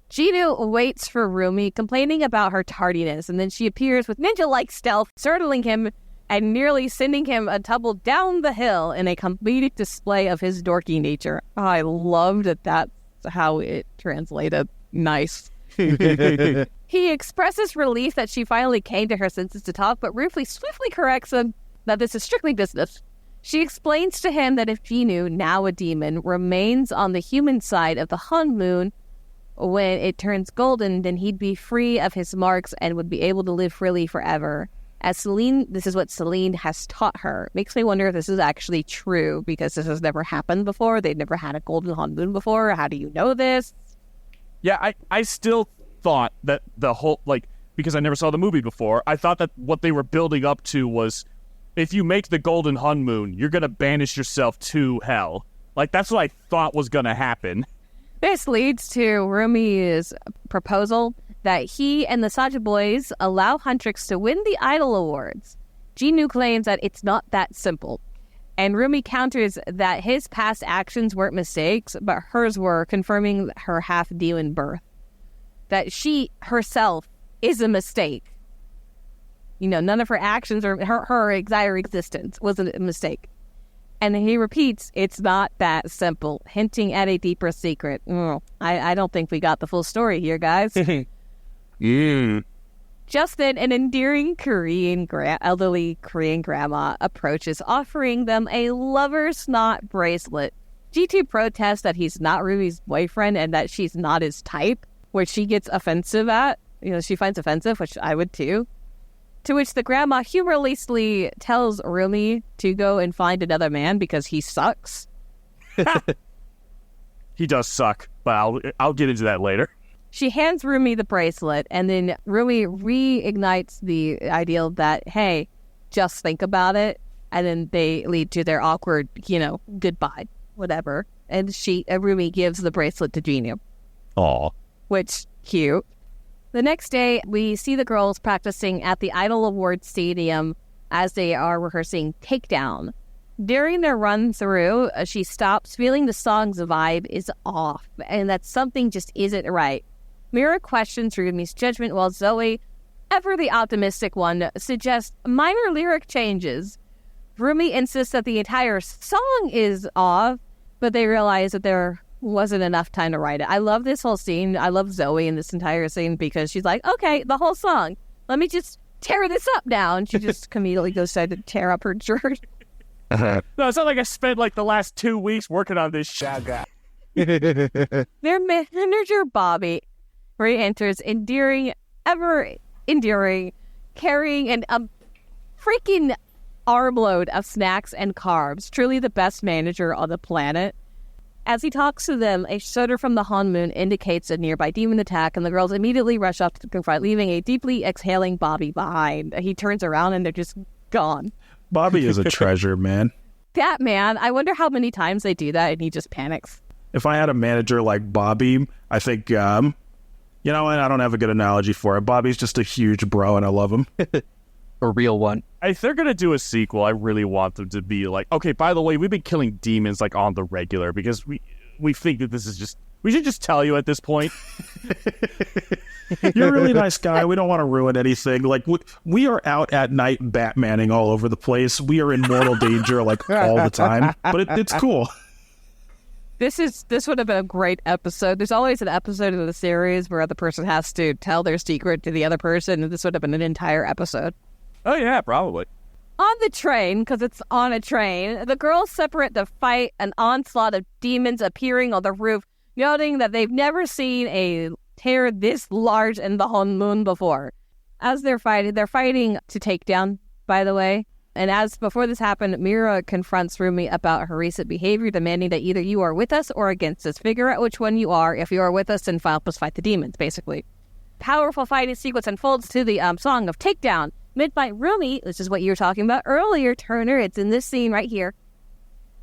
Jinu waits for Rumi, complaining about her tardiness, and then she appears with ninja-like stealth, startling him and nearly sending him a tumble down the hill in a comedic display of his dorky nature. Oh, I loved that that's how it translated. Nice. He expresses relief that she finally came to her senses to talk, but Rufy swiftly corrects him that this is strictly business. She explains to him that if Jinu, now a demon, remains on the human side of the Hun moon, when it turns golden, then he'd be free of his marks and would be able to live freely forever. As Celine, this is what Celine has taught her. Makes me wonder if this is actually true, because this has never happened before. They've never had a golden Han moon before. How do you know this? Yeah, I still thought that the whole, like, because I never saw the movie before, I thought that what they were building up to was, if you make the golden Hun moon, you're going to banish yourself to hell. Like, that's what I thought was going to happen. This leads to Rumi's proposal that he and the Saja Boys allow Huntrix to win the Idol Awards. Jinu claims that it's not that simple, and Rumi counters that his past actions weren't mistakes, but hers were, confirming her half-demon birth. That she herself is a mistake. You know, none of her actions or her entire existence was a mistake. And he repeats, it's not that simple, hinting at a deeper secret. I don't think we got the full story here, guys. Just then, an endearing elderly Korean grandma approaches, offering them a lover's knot bracelet. G2 protests that he's not Ruby's boyfriend and that she's not his type, which she gets offensive at. You know, she finds offensive, which I would too. To which the grandma humorously tells Rumi to go and find another man because he sucks. He does suck, but I'll get into that later. She hands Rumi the bracelet, and then Rumi reignites the ideal that, hey, just think about it. And then they lead to their awkward, goodbye, whatever. And Rumi gives the bracelet to Genu. Aw. Which, cute. The next day, we see the girls practicing at the Idol Awards Stadium as they are rehearsing Takedown. During their run through, she stops, feeling the song's vibe is off, and that something just isn't right. Mira questions Rumi's judgment, while Zoe, ever the optimistic one, suggests minor lyric changes. Rumi insists that the entire song is off, but they realize that there wasn't enough time to write it. I love this whole scene. I love Zoe in this entire scene because she's like, okay, the whole song. Let me just tear this up now. And she just immediately goes to tear up her shirt. No, it's not like I spent like the last 2 weeks working on this shit. Their manager, Bobby, re-enters, ever enduring, carrying a freaking armload of snacks and carbs. Truly the best manager on the planet. As he talks to them, a shudder from the Han Moon indicates a nearby demon attack, and the girls immediately rush up to confront, leaving a deeply exhaling Bobby behind. He turns around and they're just gone. Bobby is a treasure, man. That man, I wonder how many times they do that and he just panics. If I had a manager like Bobby, I think, you know what, I don't have a good analogy for it. Bobby's just a huge bro and I love him. A real one. If they're going to do a sequel, I really want them to be like, okay, by the way, we've been killing demons like on the regular because we think that this is just, we should just tell you at this point. You're a really nice guy. We don't want to ruin anything. Like, we are out at night Batmaning all over the place. We are in mortal danger like all the time, but it's cool. This would have been a great episode. There's always an episode of the series where the person has to tell their secret to the other person, and this would have been an entire episode. Oh, yeah, probably. On the train, because it's on a train, the girls separate to fight an onslaught of demons appearing on the roof, noting that they've never seen a tear this large in the Han Moon before. As they're fighting to take down, by the way. And as before this happened, Mira confronts Rumi about her recent behavior, demanding that either you are with us or against us. Figure out which one you are. If you are with us, then help us fight the demons, basically. Powerful fighting sequence unfolds to the song of Takedown, made by Rumi. This is what you were talking about earlier, Turner. It's in this scene right here.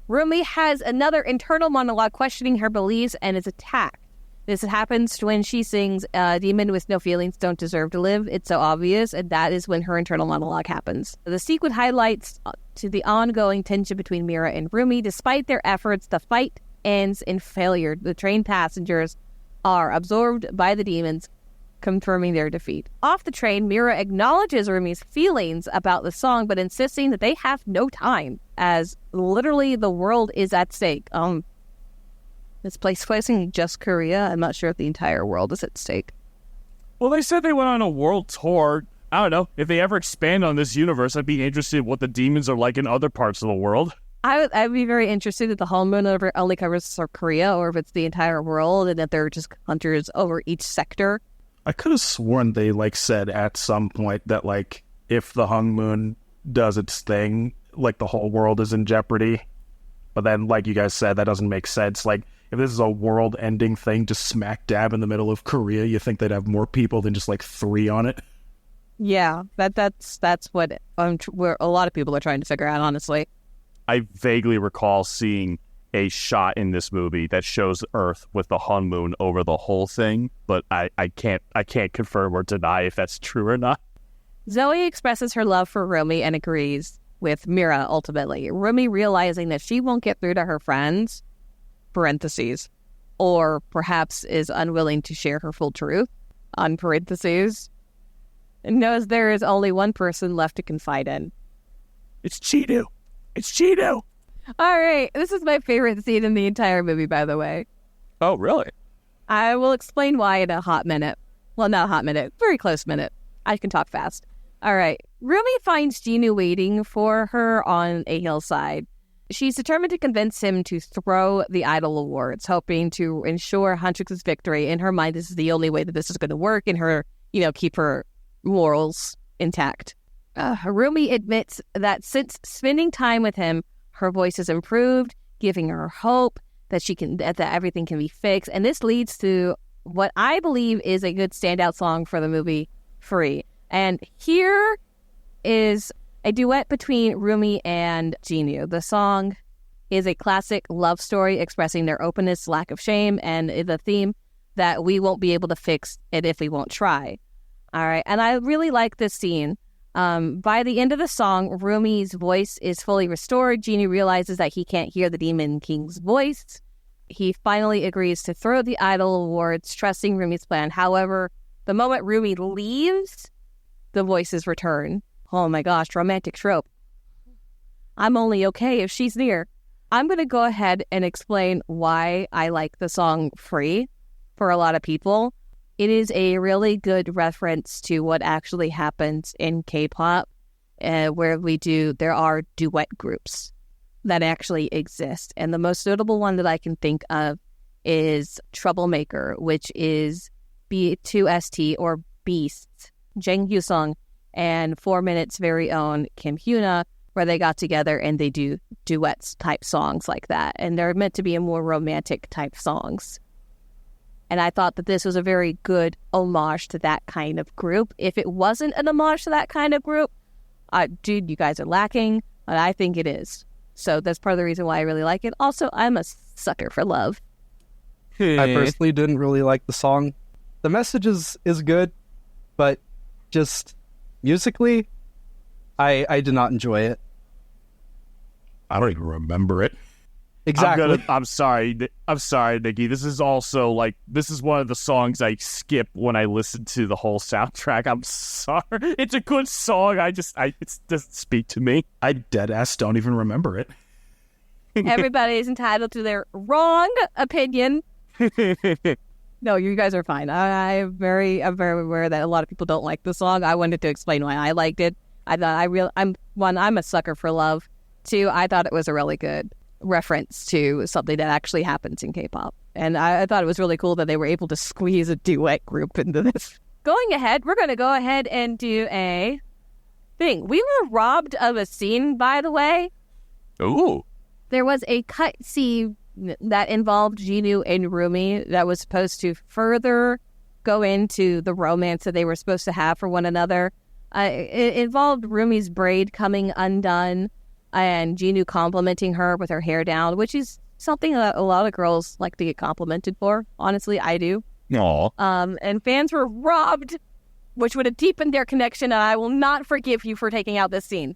Rumi has another internal monologue questioning her beliefs and is attacked. This happens when she sings, demon with no feelings don't deserve to live. It's so obvious, and that is when her internal monologue happens. The sequence highlights to the ongoing tension between Mira and Rumi. Despite their efforts, the fight ends in failure. The train passengers are absorbed by the demons, confirming their defeat. Off the train, Mira acknowledges Rumi's feelings about the song, but insisting that they have no time, as literally the world is at stake. This placing just Korea. I'm not sure if the entire world is at stake. Well, they said they went on a world tour. I don't know. If they ever expand on this universe, I'd be interested in what the demons are like in other parts of the world. I'd be very interested if the Han Moon only covers Korea, or if it's the entire world, and that they're just hunters over each sector. I could have sworn they said at some point that if the Hung Moon does its thing, the whole world is in jeopardy. But then, like you guys said, that doesn't make sense. If this is a world-ending thing, just smack dab in the middle of Korea, you think they'd have more people than just 3 on it? Yeah, that's what where a lot of people are trying to figure out. Honestly, I vaguely recall seeing a shot in this movie that shows Earth with the Han Moon over the whole thing, but I can't confirm or deny if that's true or not. Zoe expresses her love for Rumi and agrees with Mira ultimately. Rumi, realizing that she won't get through to her friends, parentheses, or perhaps is unwilling to share her full truth, on parentheses, knows there is only one person left to confide in. It's Cheeto. It's Cheeto. All right, this is my favorite scene in the entire movie, by the way. Oh, really? I will explain why in a hot minute. Well, not a hot minute, very close minute. I can talk fast. All right, Rumi finds Genu waiting for her on a hillside. She's determined to convince him to throw the Idol Awards, hoping to ensure Huntrix's victory. In her mind, this is the only way that this is going to work, and her, keep her morals intact. Rumi admits that since spending time with him, her voice has improved, giving her hope that everything can be fixed. And this leads to what I believe is a good standout song for the movie, Free. And here is a duet between Rumi and Jinu. The song is a classic love story expressing their openness, lack of shame, and the theme that we won't be able to fix it if we won't try. All right. And I really like this scene. By the end of the song, Rumi's voice is fully restored. Jinu realizes that he can't hear the Demon King's voice. He finally agrees to throw the idol awards, trusting Rumi's plan. However, the moment Rumi leaves, the voices return. Oh my gosh, romantic trope. I'm only okay if she's near. I'm going to go ahead and explain why I like the song Free for a lot of people. It is a really good reference to what actually happens in K-pop, where there are duet groups that actually exist. And the most notable one that I can think of is Troublemaker, which is B2ST or Beast, Jang Hyusung, and 4 Minute's very own Kim Hyuna, where they got together and they do duets type songs like that. And they're meant to be a more romantic type songs. And I thought that this was a very good homage to that kind of group. If it wasn't an homage to that kind of group, dude, you guys are lacking, but I think it is. So that's part of the reason why I really like it. Also, I'm a sucker for love. I personally didn't really like the song. The message is good, but just musically, I did not enjoy it. I don't even remember it. Exactly. I'm sorry, Nikki. This is also this is one of the songs I skip when I listen to the whole soundtrack. I'm sorry. It's a good song. It doesn't speak to me. I deadass don't even remember it. Everybody is entitled to their wrong opinion. No, you guys are fine. I'm very aware that a lot of people don't like the song. I wanted to explain why I liked it. I'm a sucker for love. Two, I thought it was a really good reference to something that actually happens in K-pop. And I thought it was really cool that they were able to squeeze a duet group into this. Going ahead, we're going to go ahead and do a thing. We were robbed of a scene, by the way. Ooh. There was a cut scene that involved Jinu and Rumi that was supposed to further go into the romance that they were supposed to have for one another. It involved Rumi's braid coming undone and Jinu complimenting her with her hair down, which is something that a lot of girls like to get complimented for. Honestly, I do. Aw. And fans were robbed, which would have deepened their connection, and I will not forgive you for taking out this scene.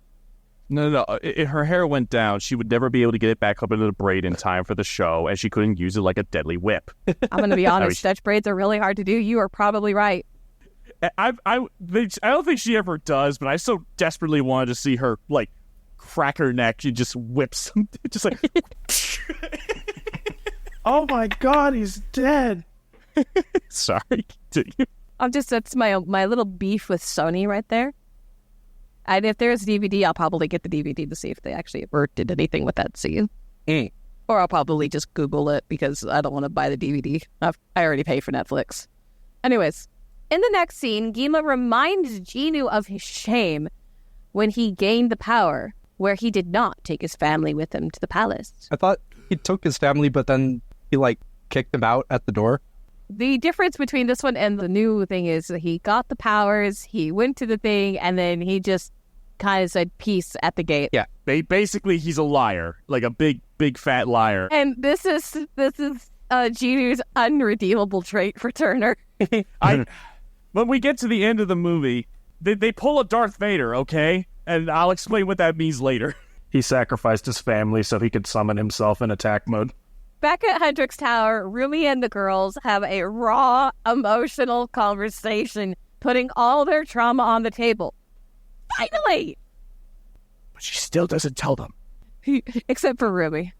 No. Her hair went down. She would never be able to get it back up into the braid in time for the show, and she couldn't use it like a deadly whip. I'm going to be honest. Dutch braids are really hard to do. You are probably right. I don't think she ever does, but I so desperately wanted to see her, crack her neck. She just whips him. Just like... Oh my god, he's dead. Sorry. That's my little beef with Sony right there. And if there's DVD, I'll probably get the DVD to see if they actually ever did anything with that scene. Or I'll probably just Google it because I don't want to buy the DVD. I already pay for Netflix. Anyways, in the next scene, Gima reminds Jinu of his shame when he gained the power, where he did not take his family with him to the palace. I thought he took his family, but then he kicked them out at the door. The difference between this one and the new thing is that he got the powers, he went to the thing, and then he just kind of said peace at the gate. Yeah. Basically, he's a liar, like a big fat liar. And this is Jinu's unredeemable trait for Turner. When we get to the end of the movie, they pull a Darth Vader, okay? And I'll explain what that means later. He sacrificed his family so he could summon himself in attack mode. Back at Hendrix Tower, Rumi and the girls have a raw, emotional conversation, putting all their trauma on the table. Finally! But she still doesn't tell them. Except for Rumi.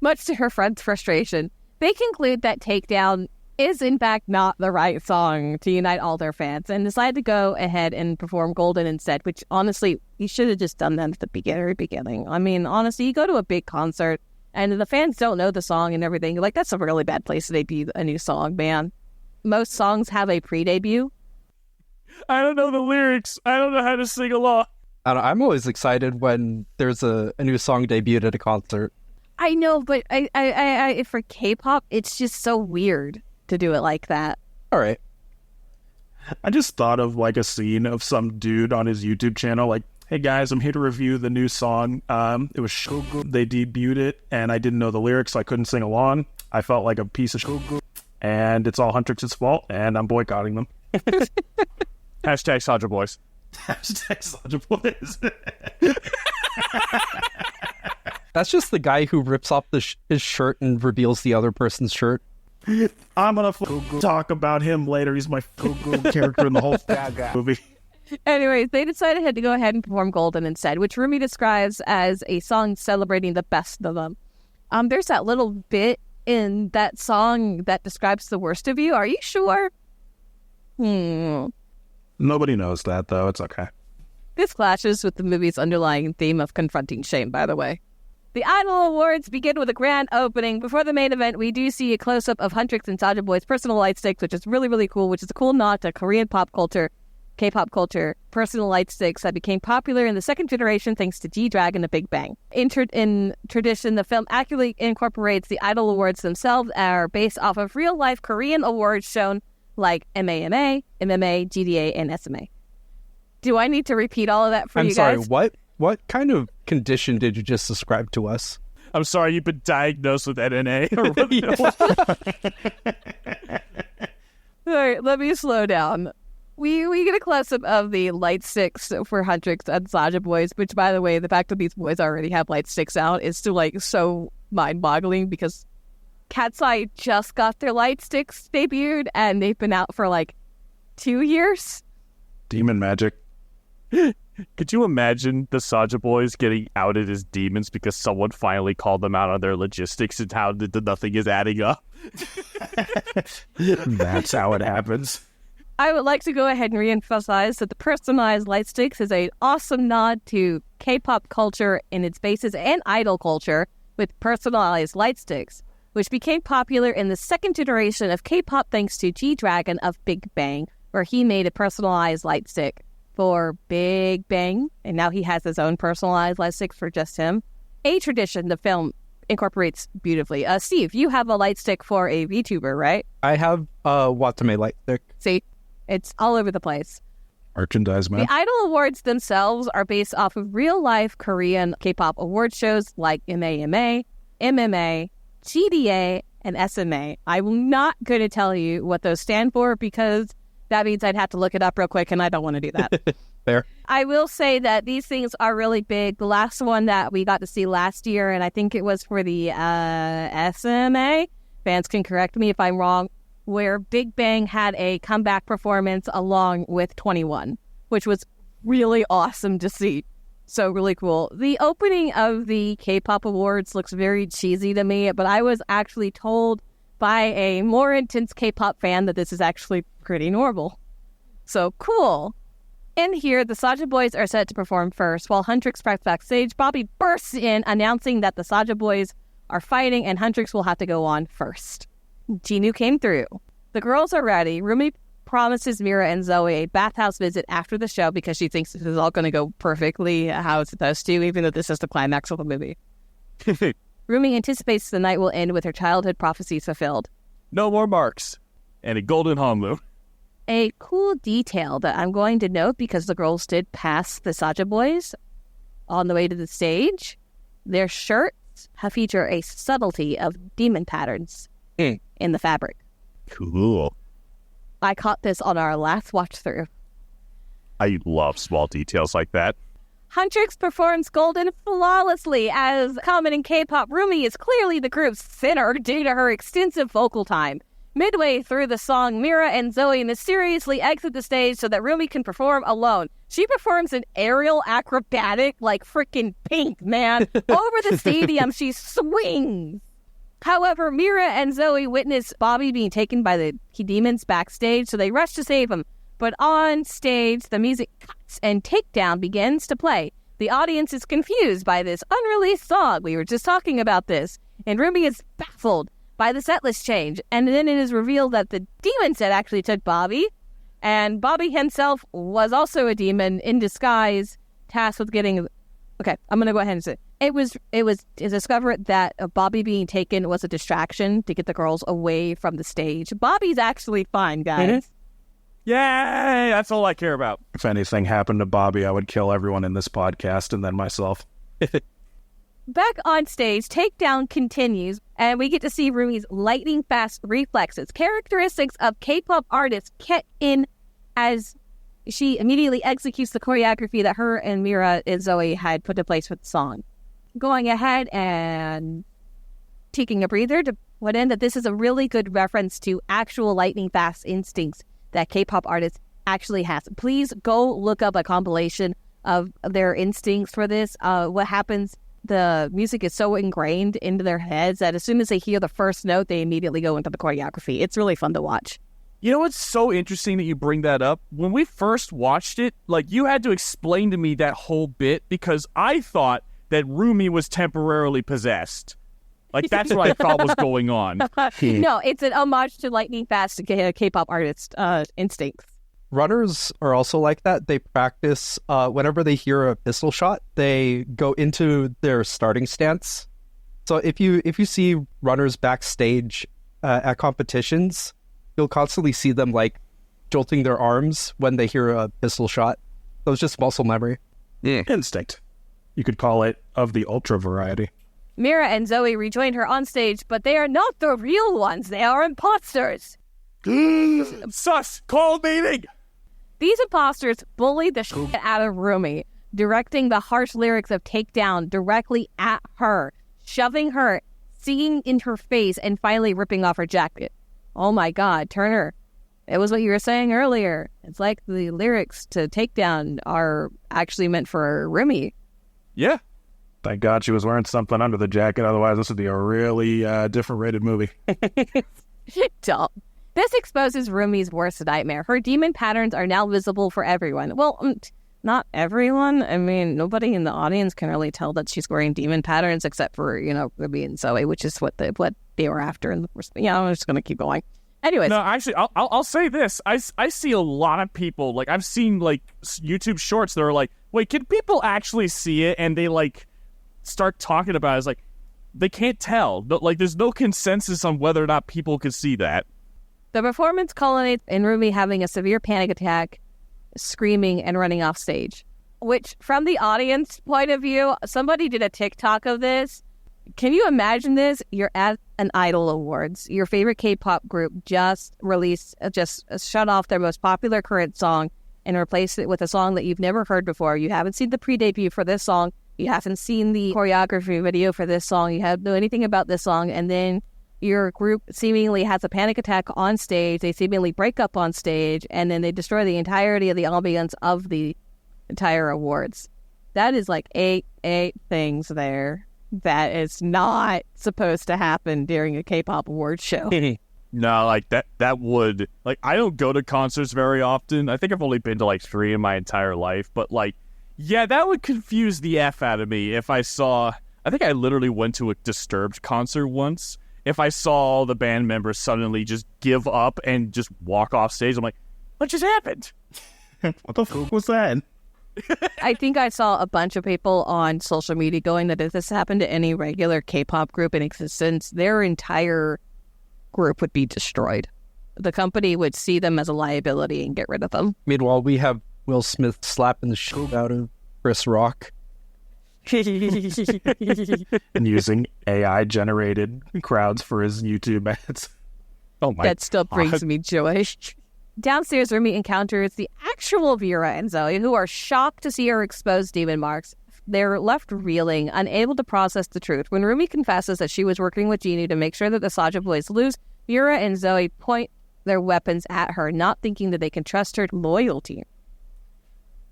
Much to her friend's frustration, they conclude that Takedown is in fact not the right song to unite all their fans and decide to go ahead and perform Golden instead, which honestly, you should have just done that at the beginning. I mean, honestly, you go to a big concert and the fans don't know the song and everything. That's a really bad place to debut a new song, man. Most songs have a pre-debut. I don't know the lyrics. I don't know how to sing along. I'm always excited when there's a new song debuted at a concert. I know, but I for K-pop, it's just so weird to do it like that. All right. I just thought of a scene of some dude on his YouTube channel Hey guys, I'm here to review the new song. It was so good. They debuted it, and I didn't know the lyrics, so I couldn't sing along. I felt like a piece of shit, and it's all Huntrix's fault, and I'm boycotting them. Hashtag Sandra Boys. Hashtag Sandra Boys. That's just the guy who rips off his shirt and reveals the other person's shirt. I'm gonna talk about him later. He's my character in the whole movie. Anyways, they decided to go ahead and perform Golden instead, which Rumi describes as a song celebrating the best of them. There's that little bit in that song that describes the worst of you. Are you sure? Nobody knows that, though. It's okay. This clashes with the movie's underlying theme of confronting shame, by the way. The Idol Awards begin with a grand opening. Before the main event, we do see a close-up of Huntrix and Sandra Boy's personal light sticks, which is really, really cool, which is a cool nod to Korean pop culture, K-pop culture, personal light sticks that became popular in the second generation thanks to G-Dragon and Big Bang. In tradition, the film accurately incorporates the Idol Awards themselves are based off of real-life Korean awards shown like MAMA, MMA, GDA, and SMA. Do I need to repeat all of that for you guys? I'm sorry, what kind of condition did you just describe to us? I'm sorry, you've been diagnosed with NNA. All right, let me slow down. We get a close-up of the light sticks for Huntrix and Sandra Boys, which, by the way, the fact that these boys already have light sticks out is still, like, so mind-boggling because Cat's Eye just got their light sticks debuted, and they've been out for, like, 2 years. Demon magic. Could you imagine the Sandra Boys getting outed as demons because someone finally called them out on their logistics and how nothing is adding up? That's how it happens. I would like to go ahead and reemphasize that the personalized light sticks is an awesome nod to K-pop culture in its basis and idol culture with personalized light sticks, which became popular in the second generation of K-pop thanks to G-Dragon of Big Bang, where he made a personalized light stick for Big Bang, and now he has his own personalized light stick for just him. A tradition the film incorporates beautifully. Steve, you have a light stick for a VTuber, right? I have a Watame light stick. See? It's all over the place. Merchandise, man. The Idol Awards themselves are based off of real-life Korean K-pop award shows like MAMA, MMA, GDA, and SMA. I'm not going to tell you what those stand for because that means I'd have to look it up real quick, and I don't want to do that. Fair. I will say that these things are really big. The last one that we got to see last year, and I think it was for the SMA, fans can correct me if I'm wrong, where Big Bang had a comeback performance along with 21, which was really awesome to see. So really cool. The opening of the K-pop awards looks very cheesy to me, but I was actually told by a more intense K-pop fan that this is actually pretty normal. So cool. In here, the Sandra Boys are set to perform first. While Huntrix preps backstage, Bobby bursts in announcing that the Sandra Boys are fighting and Huntrix will have to go on first. Jinu came through. The girls are ready. Rumi promises Mira and Zoe a bathhouse visit after the show because she thinks this is all going to go perfectly how it's supposed to, even though this is the climax of the movie. Rumi anticipates the night will end with her childhood prophecies fulfilled. No more marks. And a golden Hanmu. A cool detail that I'm going to note because the girls did pass the Sandra Boys on the way to the stage. Their shirts feature a subtlety of demon patterns in the fabric. Cool. I caught this on our last watch through. I love small details like that. Huntrix performs Golden flawlessly. As common in K-pop, Rumi is clearly the group's center due to her extensive vocal time. Midway through the song, Mira and Zoe mysteriously exit the stage so that Rumi can perform alone. She performs an aerial acrobatic like freaking Pink, man. Over the stadium, she swings. However, Mira and Zoe witness Bobby being taken by the demons backstage, so they rush to save him. But on stage, the music cuts and Takedown begins to play. The audience is confused by this unreleased song. We were just talking about this. And Rumi is baffled by the setlist change. And then it is revealed that the demon set actually took Bobby. And Bobby himself was also a demon in disguise, tasked with getting... Okay, I'm going to go ahead and say it was discovered that Bobby being taken was a distraction to get the girls away from the stage. Bobby's actually fine, guys. Yay! That's all I care about. If anything happened to Bobby, I would kill everyone in this podcast and then myself. Back on stage, Takedown continues, and we get to see Rumi's lightning-fast reflexes, characteristics of K-pop artists kick in as she immediately executes the choreography that her and Mira and Zoe had put in place for the song. Going ahead and taking a breather to put in that this is a really good reference to actual lightning-fast instincts that K-pop artists actually has. Please go look up a compilation of their instincts for this. What happens, the music is so ingrained into their heads that as soon as they hear the first note, they immediately go into the choreography. It's really fun to watch. You know what's so interesting that you bring that up? When we first watched it, like, you had to explain to me that whole bit because I thought that Rumi was temporarily possessed. Like, that's what I thought was going on. No, it's an homage to lightning-fast K-pop artist instincts. Runners are also like that. They practice whenever they hear a pistol shot, they go into their starting stance. So if you see runners backstage at competitions, you'll constantly see them like jolting their arms when they hear a pistol shot. So it's just muscle memory. Instinct. You could call it of the ultra variety. Mira and Zoe rejoined her on stage, but they are not the real ones. They are imposters. Sus! Call meeting! These imposters bullied the shit out of Rumi, directing the harsh lyrics of Takedown directly at her, shoving her, singing in her face, and finally ripping off her jacket. Oh my God, Turner. It was what you were saying earlier. It's like the lyrics to Takedown are actually meant for Rumi. Yeah. Thank God she was wearing something under the jacket. Otherwise, this would be a really different rated movie. Dumb. This exposes Rumi's worst nightmare. Her demon patterns are now visible for everyone. Well, not everyone. I mean, nobody in the audience can really tell that she's wearing demon patterns except for, Rumi and Zoe, which is what they were after. And I'm just going to keep going. Anyways. No, actually, I'll say this. I see a lot of people, like, I've seen, like, YouTube shorts that are like, wait, can people actually see it? And they, like, start talking about it. It's like, they can't tell. Like, there's no consensus on whether or not people can see that. The performance culminates in Rumi having a severe panic attack, screaming and running off stage. Which, from the audience point of view, somebody did a TikTok of this. Can you imagine this? You're at an Idol Awards. Your favorite K-pop group just shut off their most popular current song and replaced it with a song that you've never heard before. You haven't seen the pre-debut for this song. You haven't seen the choreography video for this song. You haven't know anything about this song. And then your group seemingly has a panic attack on stage. They seemingly break up on stage. And then they destroy the entirety of the ambience of the entire awards. That is like eight things there that is not supposed to happen during a K-pop award show. No, like that would, like, I don't go to concerts very often. I think I've only been to like 3 in my entire life, but like, yeah, that would confuse the F out of me if I think I literally went to a Disturbed concert once. If I saw all the band members suddenly just give up and just walk off stage, I'm like, what just happened? What the fuck was that? I think I saw a bunch of people on social media going that if this happened to any regular K-pop group in existence, their entire group would be destroyed. The company would see them as a liability and get rid of them. Meanwhile, we have Will Smith slapping the shit out of Chris Rock. And using AI-generated crowds for his YouTube ads. Oh my That still brings me joy. Downstairs, Rumi encounters the actual Vera and Zoe, who are shocked to see her expose demon marks. They're left reeling, unable to process the truth. When Rumi confesses that she was working with Genie to make sure that the Saja boys lose, Vera and Zoe point their weapons at her, not thinking that they can trust her loyalty.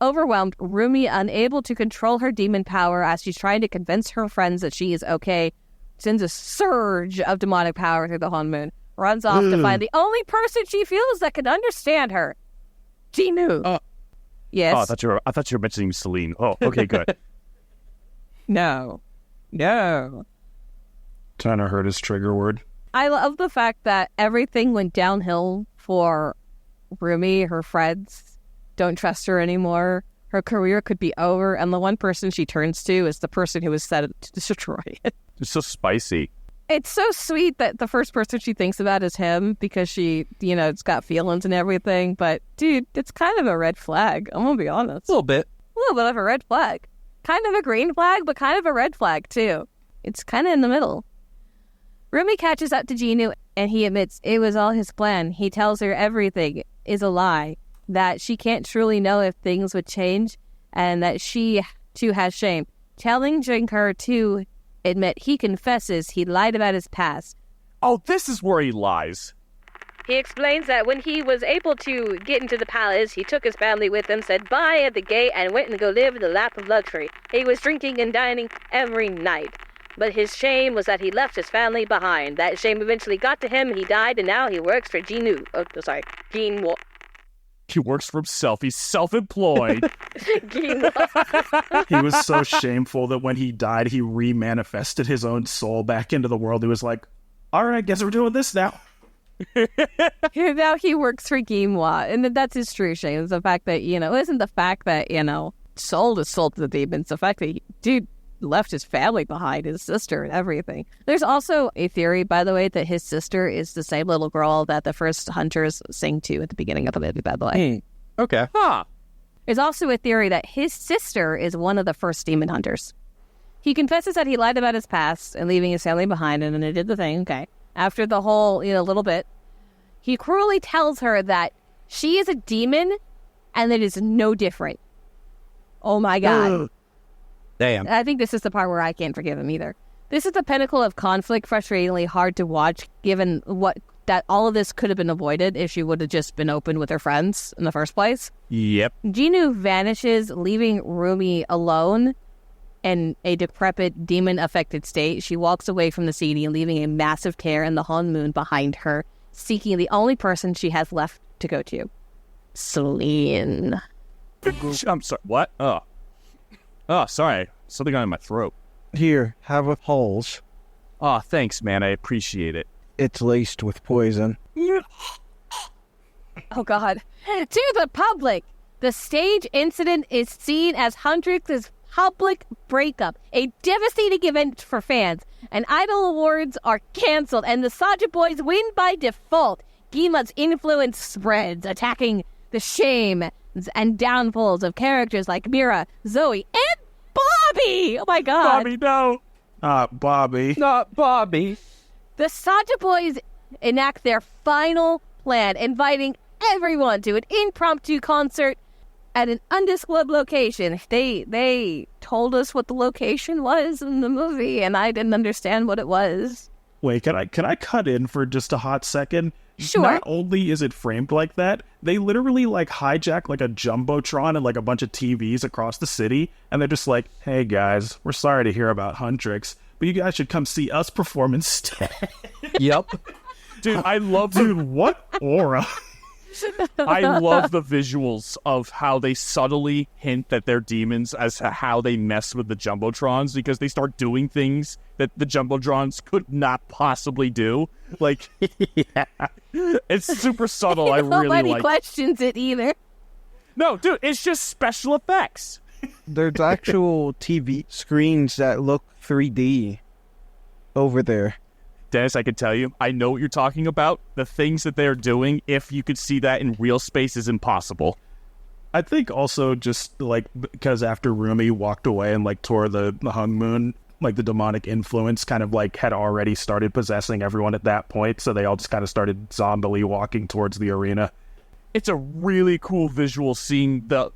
Overwhelmed, Rumi, unable to control her demon power as she's trying to convince her friends that she is okay, sends a surge of demonic power through the Honmoon, runs off to find the only person she feels that can understand her, Jinu. Yes. Oh, I thought you were mentioning Celine. Oh, okay, good. No. Turner heard his trigger word. I love the fact that everything went downhill for Rumi. Her friends don't trust her anymore. Her career could be over, and the one person she turns to is the person who was set to destroy it. It's so spicy. It's so sweet that the first person she thinks about is him because she, it's got feelings and everything. But, dude, it's kind of a red flag. I'm going to be honest. A little bit. A little bit of a red flag. Kind of a green flag, but kind of a red flag, too. It's kind of in the middle. Rumi catches up to Jinu, and he admits it was all his plan. He tells her everything is a lie, that she can't truly know if things would change, and that she, too, has shame. Challenging her to admit he confesses he lied about his past. Oh, this is where he lies. He explains that when he was able to get into the palace, he took his family with him, said bye at the gate, and went and go live in the lap of luxury. He was drinking and dining every night. But his shame was that he left his family behind. That shame eventually got to him, he died, and now he works for Jinwoo. He works for himself. He's self-employed. He was so shameful that when he died, he remanifested his own soul back into the world. He was like, all right, guess we're doing this now. Now he works for Gimwa, and that's his true shame. It's the fact that, it isn't the fact that, sold his soul to the demons. The fact that dude left his family behind, his sister and everything. There's also a theory, by the way, that his sister is the same little girl that the first hunters sing to at the beginning of the movie, by the way. Okay. Huh. There's also a theory that his sister is one of the first demon hunters. He confesses that he lied about his past and leaving his family behind, and then he did the thing, okay. After the whole, little bit, he cruelly tells her that she is a demon and that it is no different. Oh my God. Damn. I think this is the part where I can't forgive him either. This is the pinnacle of conflict, frustratingly hard to watch, given that all of this could have been avoided if she would have just been open with her friends in the first place. Yep. Jinu vanishes, leaving Rumi alone in a decrepit, demon-affected state. She walks away from the city, leaving a massive tear in the honeymoon behind her, seeking the only person she has left to go to. Celine. I'm sorry. What? Oh, sorry. Something got in my throat. Here, have a pulse. Oh, thanks, man. I appreciate it. It's laced with poison. Oh, God. To the public, the stage incident is seen as Hendrix's public breakup, a devastating event for fans. And Idol Awards are canceled, and the Saja Boys win by default. Gima's influence spreads, attacking the shame and downfalls of characters like Mira, Zoe, and Bobby! Oh, my God. Bobby, no. Bobby. Not Bobby. The Saja Boys enact their final plan, inviting everyone to an impromptu concert at an undisclosed location. They told us what the location was in the movie, and I didn't understand what it was. Wait, can I cut in for just a hot second? Sure. Not only is it framed like that, they literally hijack a jumbotron and a bunch of TVs across the city, and they're just like, hey guys, we're sorry to hear about Huntrix, but you guys should come see us perform instead. Yep. Dude, I love Dude, what aura? I love the visuals of how they subtly hint that they're demons as to how they mess with the Jumbotrons, because they start doing things that the Jumbotrons could not possibly do. Yeah. It's super subtle. I really Nobody like it. questions it either. No, dude, it's just special effects. There's actual TV screens that look 3D over there. Dennis, I can tell you, I know what you're talking about. The things that they're doing, if you could see that in real space, is impossible. I think also just because after Rumi walked away and tore the Hung Moon, the demonic influence kind of had already started possessing everyone at that point, so they all just kind of started zombily walking towards the arena. It's a really cool visual seeing the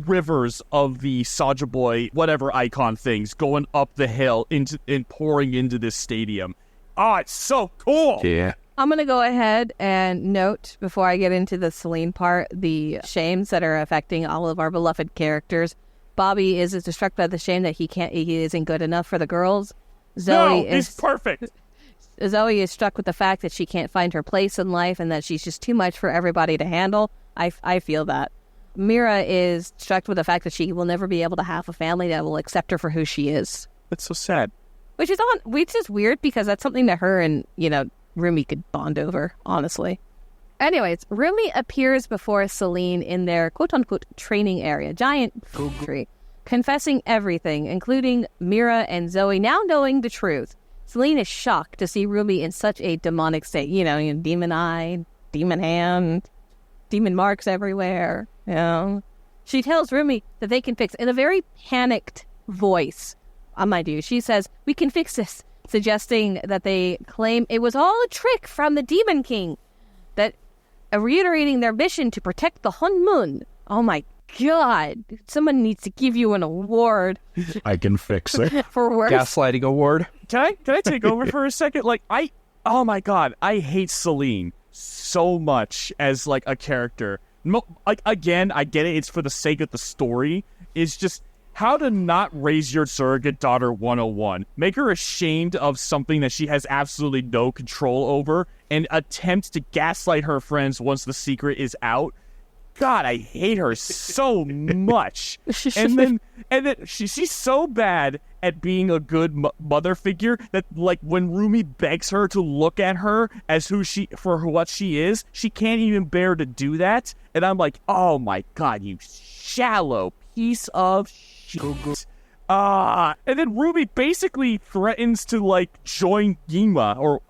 rivers of the Saja Boy, whatever icon things, going up the hill and pouring into this stadium. Oh, it's so cool. Yeah. I'm going to go ahead and note, before I get into the Celine part, the shames that are affecting all of our beloved characters. Bobby is distraught by the shame that he isn't good enough for the girls. He's perfect. Zoe is struck with the fact that she can't find her place in life and that she's just too much for everybody to handle. I feel that. Mira is struck with the fact that she will never be able to have a family that will accept her for who she is. That's so sad. Which is weird because that's something that her and, Rumi could bond over, honestly. Anyways, Rumi appears before Celine in their quote-unquote training area, giant tree, confessing everything, including Mira and Zoe now knowing the truth. Celine is shocked to see Rumi in such a demonic state. Demon eye, demon hand, demon marks everywhere. She tells Rumi that they can fix in a very panicked voice. Mind you, she says, "We can fix this," suggesting that they claim it was all a trick from the Demon King, that reiterating their mission to protect the Hunmoon. Oh my God, someone needs to give you an award. I can fix it. For worse. Gaslighting award. Can I take over for a second? Oh my God, I hate Celine so much as like a character. Again, I get it. It's for the sake of the story. It's just how to not raise your surrogate daughter 101. Make her ashamed of something that she has absolutely no control over and attempt to gaslight her friends once the secret is out. God, I hate her so much. And then she's so bad at being a good mother figure that, like, when Rumi begs her to look at her as what she is, she can't even bear to do that. And I'm like, oh my God, you shallow piece of shit. And then Rumi basically threatens to, like, join Yima, or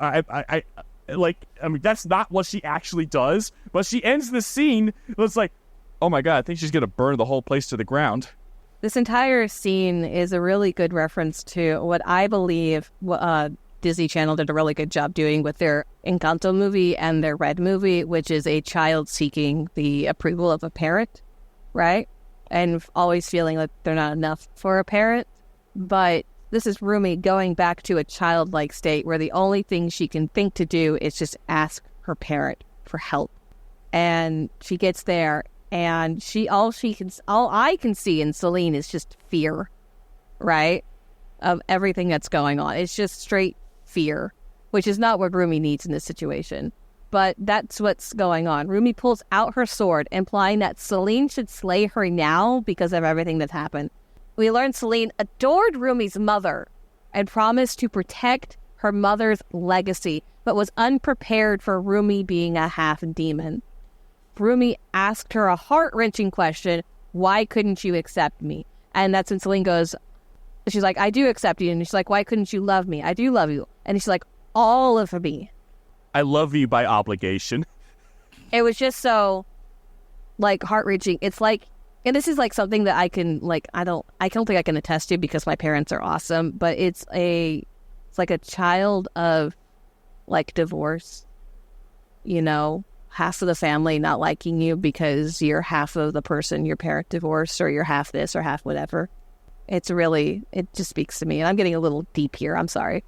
that's not what she actually does, but she ends the scene. It's like, oh my God, I think she's going to burn the whole place to the ground. This entire scene is a really good reference to what I believe Disney Channel did a really good job doing with their Encanto movie and their Red movie, which is a child seeking the approval of a parent, right? And always feeling like they're not enough for a parent. But this is Rumi going back to a childlike state where the only thing she can think to do is just ask her parent for help. And she gets there, and all I can see in Celine is just fear, right? Of everything that's going on. It's just straight fear, which is not what Rumi needs in this situation. But that's what's going on. Rumi pulls out her sword, implying that Celine should slay her now because of everything that's happened. We learn Celine adored Rumi's mother and promised to protect her mother's legacy, but was unprepared for Rumi being a half-demon. Rumi asked her a heart-wrenching question, "Why couldn't you accept me?" And that's when Celine goes, she's like, "I do accept you." And she's like, "Why couldn't you love me? I do love you." And she's like, "All of me." I love you by obligation. It was just so, like, heart-wrenching. It's like, and this is like something that I can, like, I don't think I can attest to because my parents are awesome, but it's like a child of, like, divorce, half of the family not liking you because you're half of the person your parent divorced, or you're half this or half whatever. It just speaks to me, and I'm getting a little deep here. I'm sorry.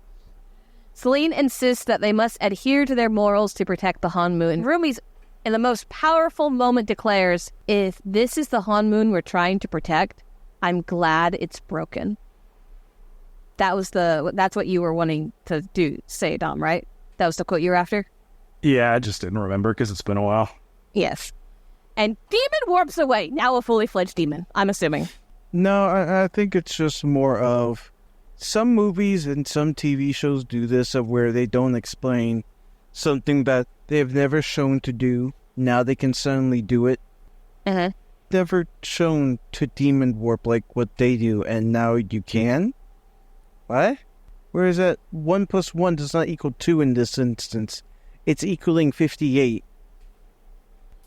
Celine insists that they must adhere to their morals to protect the Hanmu, and Rumi's, in the most powerful moment, declares, "If this is the Hanmoon we're trying to protect, I'm glad it's broken." That's what you were wanting to say, Dom, right? That was the quote you were after? Yeah, I just didn't remember because it's been a while. Yes. And demon warps away, now a fully fledged demon, I'm assuming. No, I think it's just more of some movies and some TV shows do this, of where they don't explain something that they've never shown to do. Now they can suddenly do it. Uh-huh. Never shown to demon warp like what they do, and now you can? What? Whereas that 1 + 1 does not equal 2 in this instance. It's equaling 58.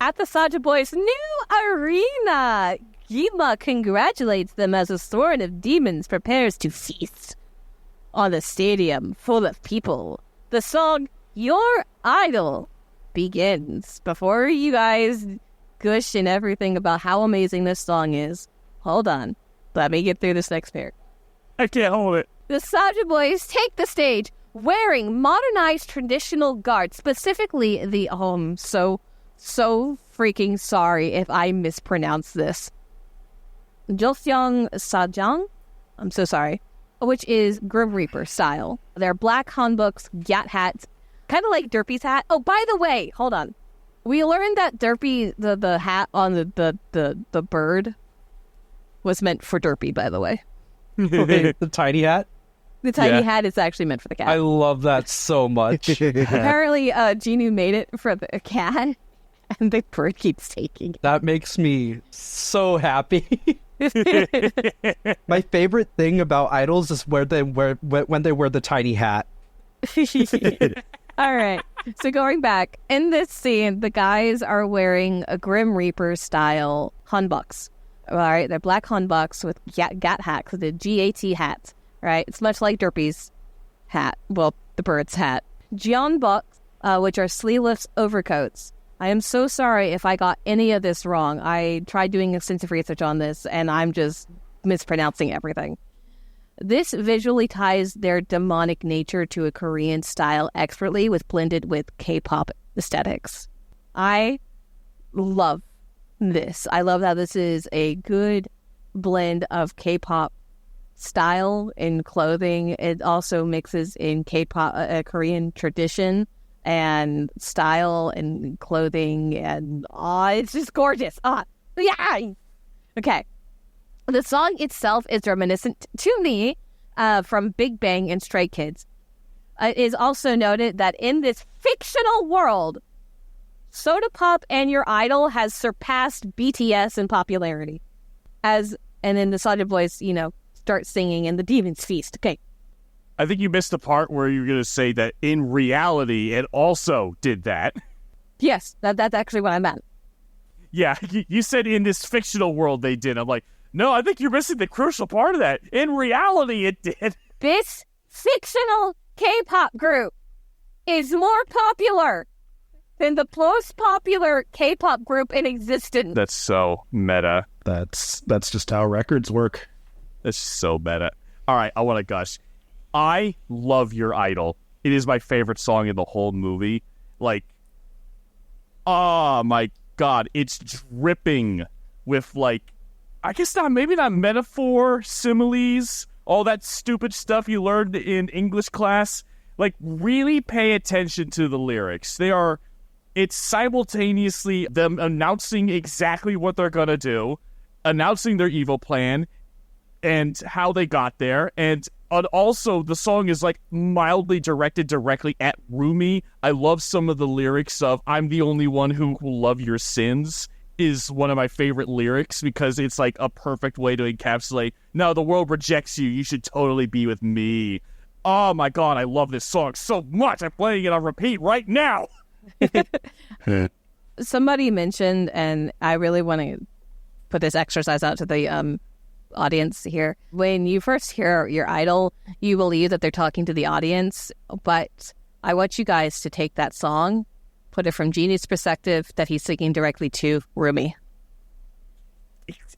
At the Saja Boys' new arena, Yima congratulates them as a sworn of demons prepares to feast on the stadium full of people. The song "Your Idol" begins. Before you guys gush and everything about how amazing this song is, hold on. Let me get through this next pair. I can't hold it. The Saja Boys take the stage wearing modernized traditional garb, specifically the so freaking sorry if I mispronounce this. Joseong Sajang, I'm so sorry, which is Grim Reaper style. They're black hanboks, gat hats, kind of like Derpy's hat. Oh, by the way, hold on. We learned that Derpy, the hat on the bird, was meant for Derpy, by the way. Okay, the tiny hat. The tiny hat is actually meant for the cat. I love that so much. Apparently, Genu made it for the cat, and the bird keeps taking it. That makes me so happy. My favorite thing about idols is when they wear the tiny hat. All right. So going back, in this scene, the guys are wearing a Grim Reaper style hanboks. All right, they're black hanboks with gat hats, the GAT hats. Right, it's much like Derpy's hat. Well, the bird's hat. Jeonbuks, which are sleeveless overcoats. I am so sorry if I got any of this wrong. I tried doing extensive research on this, and I'm just mispronouncing everything. This visually ties their demonic nature to a Korean style expertly blended with K-pop aesthetics. I love this. I love how this is a good blend of K-pop style in clothing. It also mixes in K-pop, Korean tradition and style and clothing, and it's just gorgeous. Yeah. Okay. The song itself is reminiscent to me from Big Bang and Stray Kids. It is also noted that in this fictional world, Soda Pop and Your Idol has surpassed BTS in popularity. And then the Soulja Boys, start singing and the Demons Feast. Okay. I think you missed the part where you're going to say that in reality, it also did that. Yes, that's actually what I meant. Yeah, you said in this fictional world they did. I'm like, no, I think you're missing the crucial part of that. In reality, it did. This fictional K-pop group is more popular than the most popular K-pop group in existence. That's so meta. That's just how records work. That's so meta. All right, I want to gush. I love Your Idol. It is my favorite song in the whole movie. Like, oh my God, it's dripping with I guess maybe not metaphor, similes, all that stupid stuff you learned in English class. Really pay attention to the lyrics. It's simultaneously them announcing exactly what they're gonna do, announcing their evil plan, and how they got there, and also the song is mildly directed directly at Rumi. I love some of the lyrics of "I'm the only one who will love your sins" is one of my favorite lyrics because it's a perfect way to encapsulate, no, the world rejects you, you should totally be with me. Oh my God, I love this song so much. I'm playing it on repeat right now. Somebody mentioned, and I really want to put this exercise out to the audience here. When you first hear Your Idol, you believe that they're talking to the audience, but I want you guys to take that song, put it from Genie's perspective, that he's singing directly to Rumi.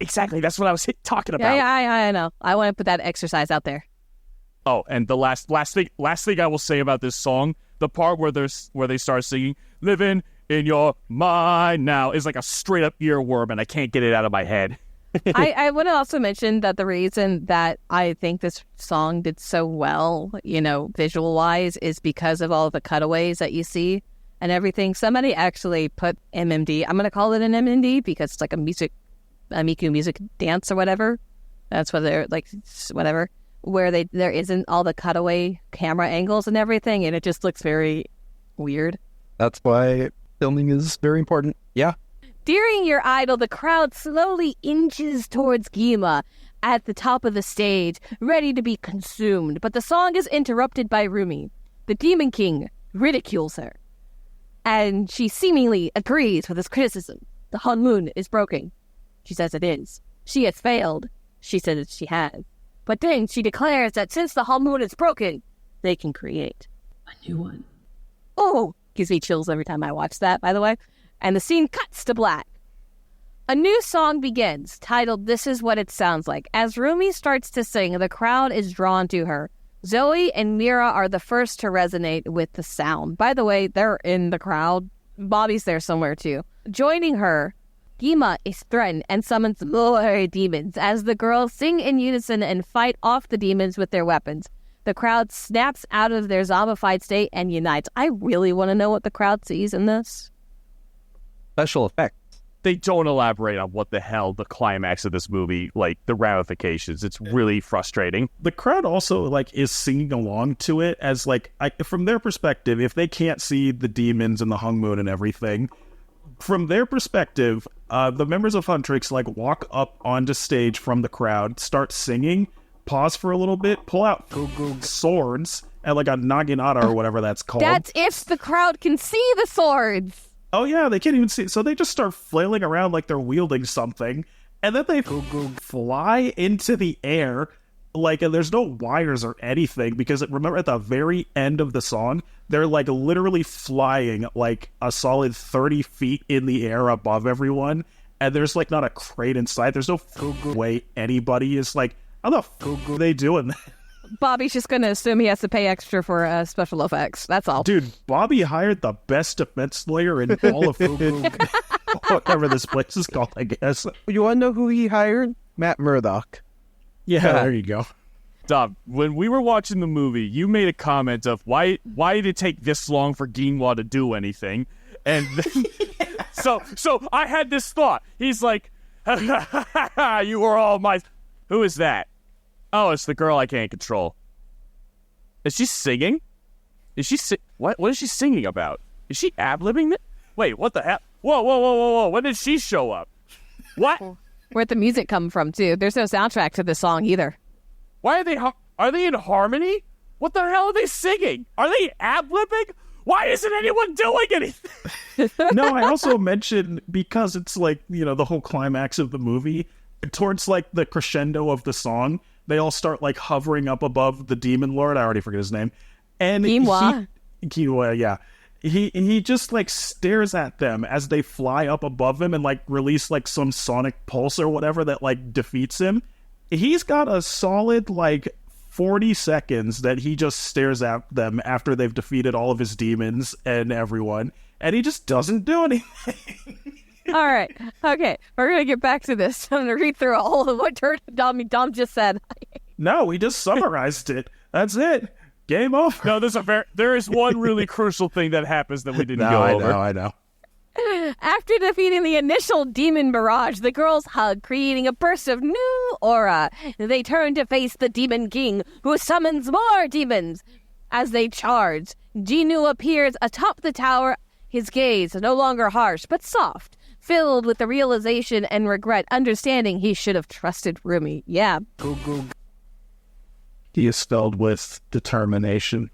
Exactly, that's what I was talking about. Yeah, I know. I want to put that exercise out there. Oh, and the last thing I will say about this song, the part where they start singing "Living in Your Mind Now" is like a straight up earworm, and I can't get it out of my head. I want to also mention that the reason that I think this song did so well, visual wise, is because of all the cutaways that you see and everything. Somebody actually put MMD. I'm going to call it an MMD because it's like a Miku music dance or whatever. That's what they're whatever. Where there isn't all the cutaway camera angles and everything, and it just looks very weird. That's why filming is very important. Yeah. During Your Idol, the crowd slowly inches towards Gima at the top of the stage, ready to be consumed. But the song is interrupted by Rumi. The Demon King ridicules her, and she seemingly agrees with his criticism. The Hanmoon is broken. She says it is. She has failed. She says she has. But then she declares that since the Hanmoon is broken, they can create a new one. Oh, gives me chills every time I watch that, by the way. And the scene cuts to black. A new song begins, titled "This Is What It Sounds Like." As Rumi starts to sing, the crowd is drawn to her. Zoe and Mira are the first to resonate with the sound. By the way, they're in the crowd. Bobby's there somewhere too. Joining her, Gima is threatened and summons more demons as the girls sing in unison and fight off the demons with their weapons. The crowd snaps out of their zombified state and unites. I really want to know what the crowd sees in this. Special effects. They don't elaborate on what the hell the climax of this movie, the ramifications. It's really frustrating. The crowd also is singing along to it as from their perspective, if they can't see the demons and the Hanmoon and everything, from their perspective, the members of Huntrix like walk up onto stage from the crowd, start singing, pause for a little bit, pull out swords and like a naginata or whatever that's called. That's if the crowd can see the swords. Oh yeah, they can't even see. So they just start flailing around like they're wielding something, and then they fly into the air. Like, and there's no wires or anything, because remember at the very end of the song, they're like literally flying like a solid 30 feet in the air above everyone, and there's like not a crate inside. There's no way anybody is like, how the fuck are they doing that? Bobby's just going to assume he has to pay extra for special effects. That's all. Dude, Bobby hired the best defense lawyer in all of whatever this place is called, I guess. You want to know who he hired? Matt Murdock. Yeah, there you go. Dom, when we were watching the movie, you made a comment of why did it take this long for Ginwa to do anything? And then, so I had this thought. He's like, you were all my... Who is that? Oh, it's the girl I can't control. Is she singing? Is she what is she singing about? Is she ad-libbing it? Wait, what the hell? Whoa. When did she show up? What? Where'd the music come from, too? There's no soundtrack to this song either. Why are they in harmony? What the hell are they singing? Are they ad-libbing? Why isn't anyone doing anything? No, I also mentioned, because it's like, you know, the whole climax of the movie, towards like the crescendo of the song, they all start like hovering up above the demon lord. I already forget his name. And Ginwa, yeah. He just like stares at them as they fly up above him and like release like some sonic pulse or whatever that like defeats him. He's got a solid like 40 seconds that he just stares at them after they've defeated all of his demons and everyone, and he just doesn't do anything. All right. Okay. We're going to get back to this. I'm going to read through all of what Dom just said. No, we just summarized it. That's it. Game over. No, there is one really crucial thing that happens that we didn't go over. I know. After defeating the initial demon barrage, the girls hug, creating a burst of new aura. They turn to face the Demon King, who summons more demons. As they charge, Jinu appears atop the tower, his gaze no longer harsh, but soft, filled with the realization and regret, understanding he should have trusted Rumi. Yeah. He is spelled with determination.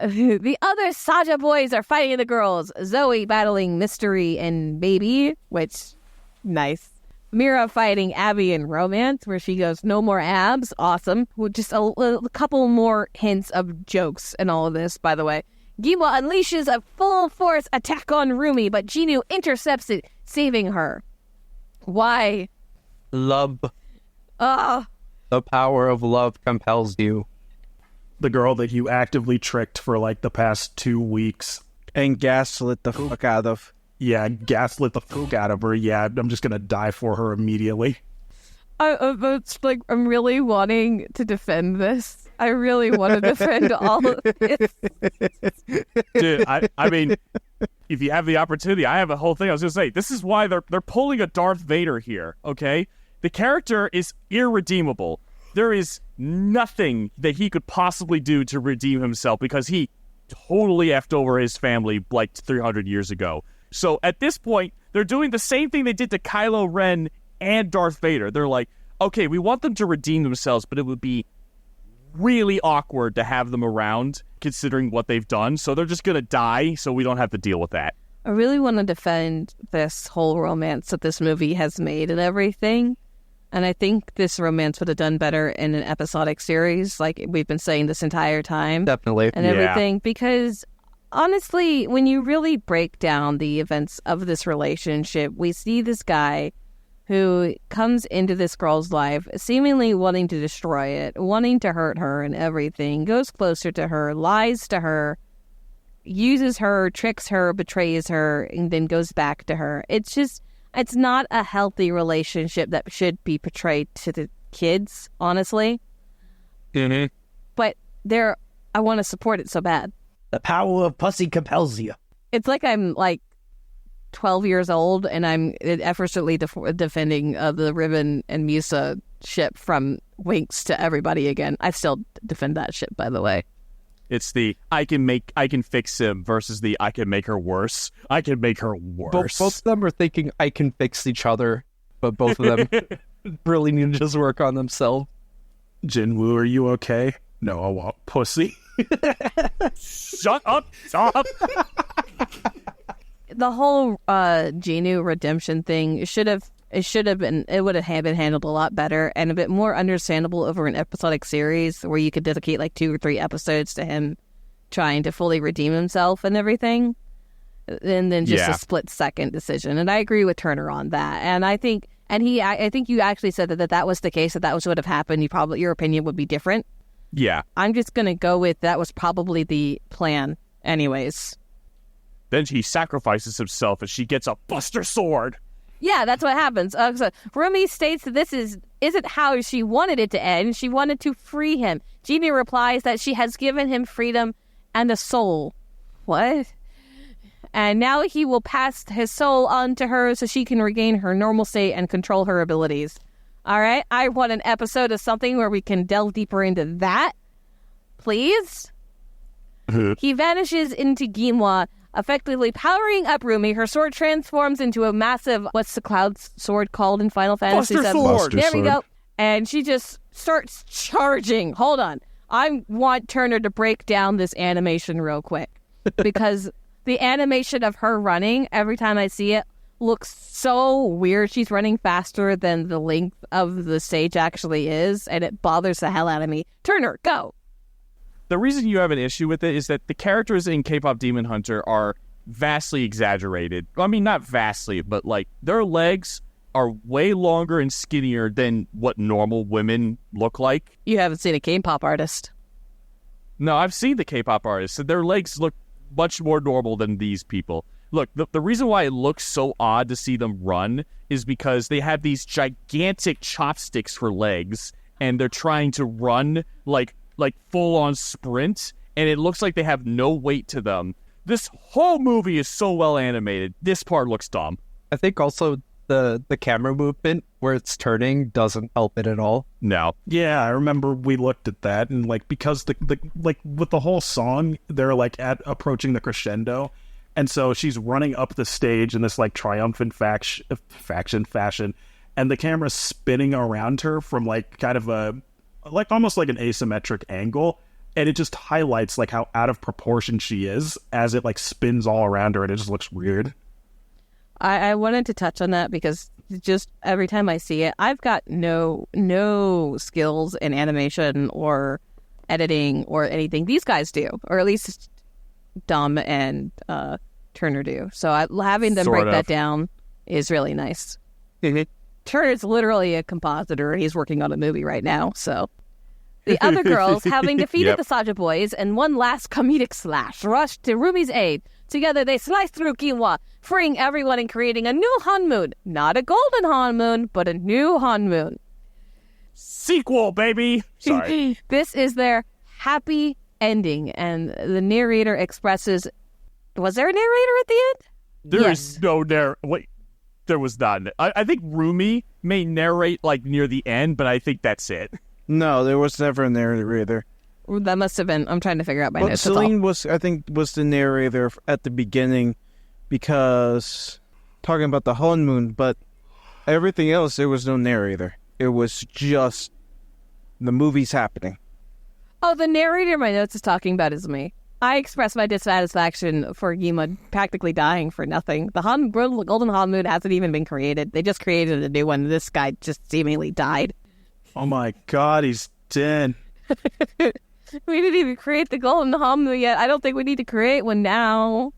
The other Saja boys are fighting the girls. Zoe battling Mystery and Baby, which, nice. Mira fighting Abby in Romance, where she goes, no more abs. Awesome. With just a couple more hints of jokes in all of this, by the way. Giwa unleashes a full-force attack on Rumi, but Jinu intercepts it, saving her. Why? Love. Ah. The power of love compels you. The girl that you actively tricked for like the past 2 weeks. And gaslit the fuck out of. Yeah, gaslit the fuck out of her. Yeah, I'm just gonna die for her immediately. It's like, I'm really wanting to defend this. I really want to defend all of this. Dude, I mean, if you have the opportunity, I have a whole thing I was going to say. This is why they're pulling a Darth Vader here, okay? The character is irredeemable. There is nothing that he could possibly do to redeem himself because he totally effed over his family like 300 years ago. So at this point, they're doing the same thing they did to Kylo Ren and Darth Vader. They're like, okay, we want them to redeem themselves, but it would be really awkward to have them around considering what they've done. So they're just going to die so we don't have to deal with that. I really want to defend this whole romance that this movie has made and everything. And I think this romance would have done better in an episodic series, like we've been saying this entire time. Definitely. And everything. Because honestly, when you really break down the events of this relationship, we see this guy who comes into this girl's life seemingly wanting to destroy it, wanting to hurt her and everything, goes closer to her, lies to her, uses her, tricks her, betrays her, and then goes back to her. It's not a healthy relationship that should be portrayed to the kids, honestly. Mm-hmm. But I want to support it so bad. The power of pussy compels you. It's like I'm like 12 years old and I'm effortlessly defending the Riven and Musa ship from Winx to everybody again. I still defend that ship, by the way. It's the I can fix him versus the I can make her worse. I can make her worse. Both of them are thinking I can fix each other, but both of them really need to just work on themselves. Jinwoo, are you okay? No, I won't. Pussy. Shut up! Stop! The whole Genu redemption thing it would have been handled a lot better and a bit more understandable over an episodic series where you could dedicate like 2 or 3 episodes to him trying to fully redeem himself and everything, and then just a split-second decision. And I agree with Turner on that. And I think you actually said that was the case, that was what would have happened. Your opinion would be different. Yeah. I'm just gonna go with that was probably the plan, anyways. Then he sacrifices himself and she gets a Buster Sword. Yeah, that's what happens. So Rumi states that this isn't how she wanted it to end. She wanted to free him. Genie replies that she has given him freedom and a soul. What? And now he will pass his soul on to her so she can regain her normal state and control her abilities. All right, I want an episode of something where we can delve deeper into that. Please? He vanishes into Ginwa, effectively powering up Rumi. Her sword transforms into a massive, what's the cloud's sword called in Final Fantasy VII? Buster Sword! There we go. And she just starts charging. Hold on. I want Turner to break down this animation real quick. Because the animation of her running, every time I see it, looks so weird. She's running faster than the length of the stage actually is, and it bothers the hell out of me. Turner, go! The reason you have an issue with it is that the characters in K-pop Demon Hunter are vastly exaggerated. I mean, not vastly, but like their legs are way longer and skinnier than what normal women look like. You haven't seen a K-pop artist. No, I've seen the K-pop artists, and their legs look much more normal than these people. Look, the reason why it looks so odd to see them run is because they have these gigantic chopsticks for legs, and they're trying to run like full-on sprint, and it looks like they have no weight to them. This whole movie is so well animated. This part looks dumb. I think also the camera movement where it's turning doesn't help it at all. No. Yeah, I remember we looked at that, and like because the like with the whole song, they're like approaching the crescendo, and so she's running up the stage in this like triumphant fashion, and the camera's spinning around her from like kind of a like almost like an asymmetric angle, and it just highlights like how out of proportion she is as it like spins all around her, and it just looks weird. I wanted to touch on that because just every time I see it, I've got no skills in animation or editing or anything. These guys do, or at least Dom and Turner do. So having them break that down is really nice. Turner's literally a compositor. He's working on a movie right now, so... The other girls, having defeated the Saja boys and one last comedic slash, rushed to Rumi's aid. Together, they sliced through Ginwa, freeing everyone and creating a new Hanmoon. Not a golden Hanmoon, but a new Hanmoon. Sequel, baby! Sorry. This is their happy ending, and the narrator expresses... Was there a narrator at the end? There is no narrator. Wait, there was not. I think Rumi may narrate, like, near the end, but I think that's it. No, there was never a narrator. That must have been... I'm trying to figure out my notes. Celine was the narrator at the beginning because talking about the honeymoon, but everything else, there was no narrator. It was just the movie's happening. Oh, the narrator my notes is talking about is me. I expressed my dissatisfaction for Yima practically dying for nothing. The Golden Hanmoon hasn't even been created. They just created a new one. This guy just seemingly died. Oh my god, he's dead. We didn't even create the Golden Hanmoon yet. I don't think we need to create one now.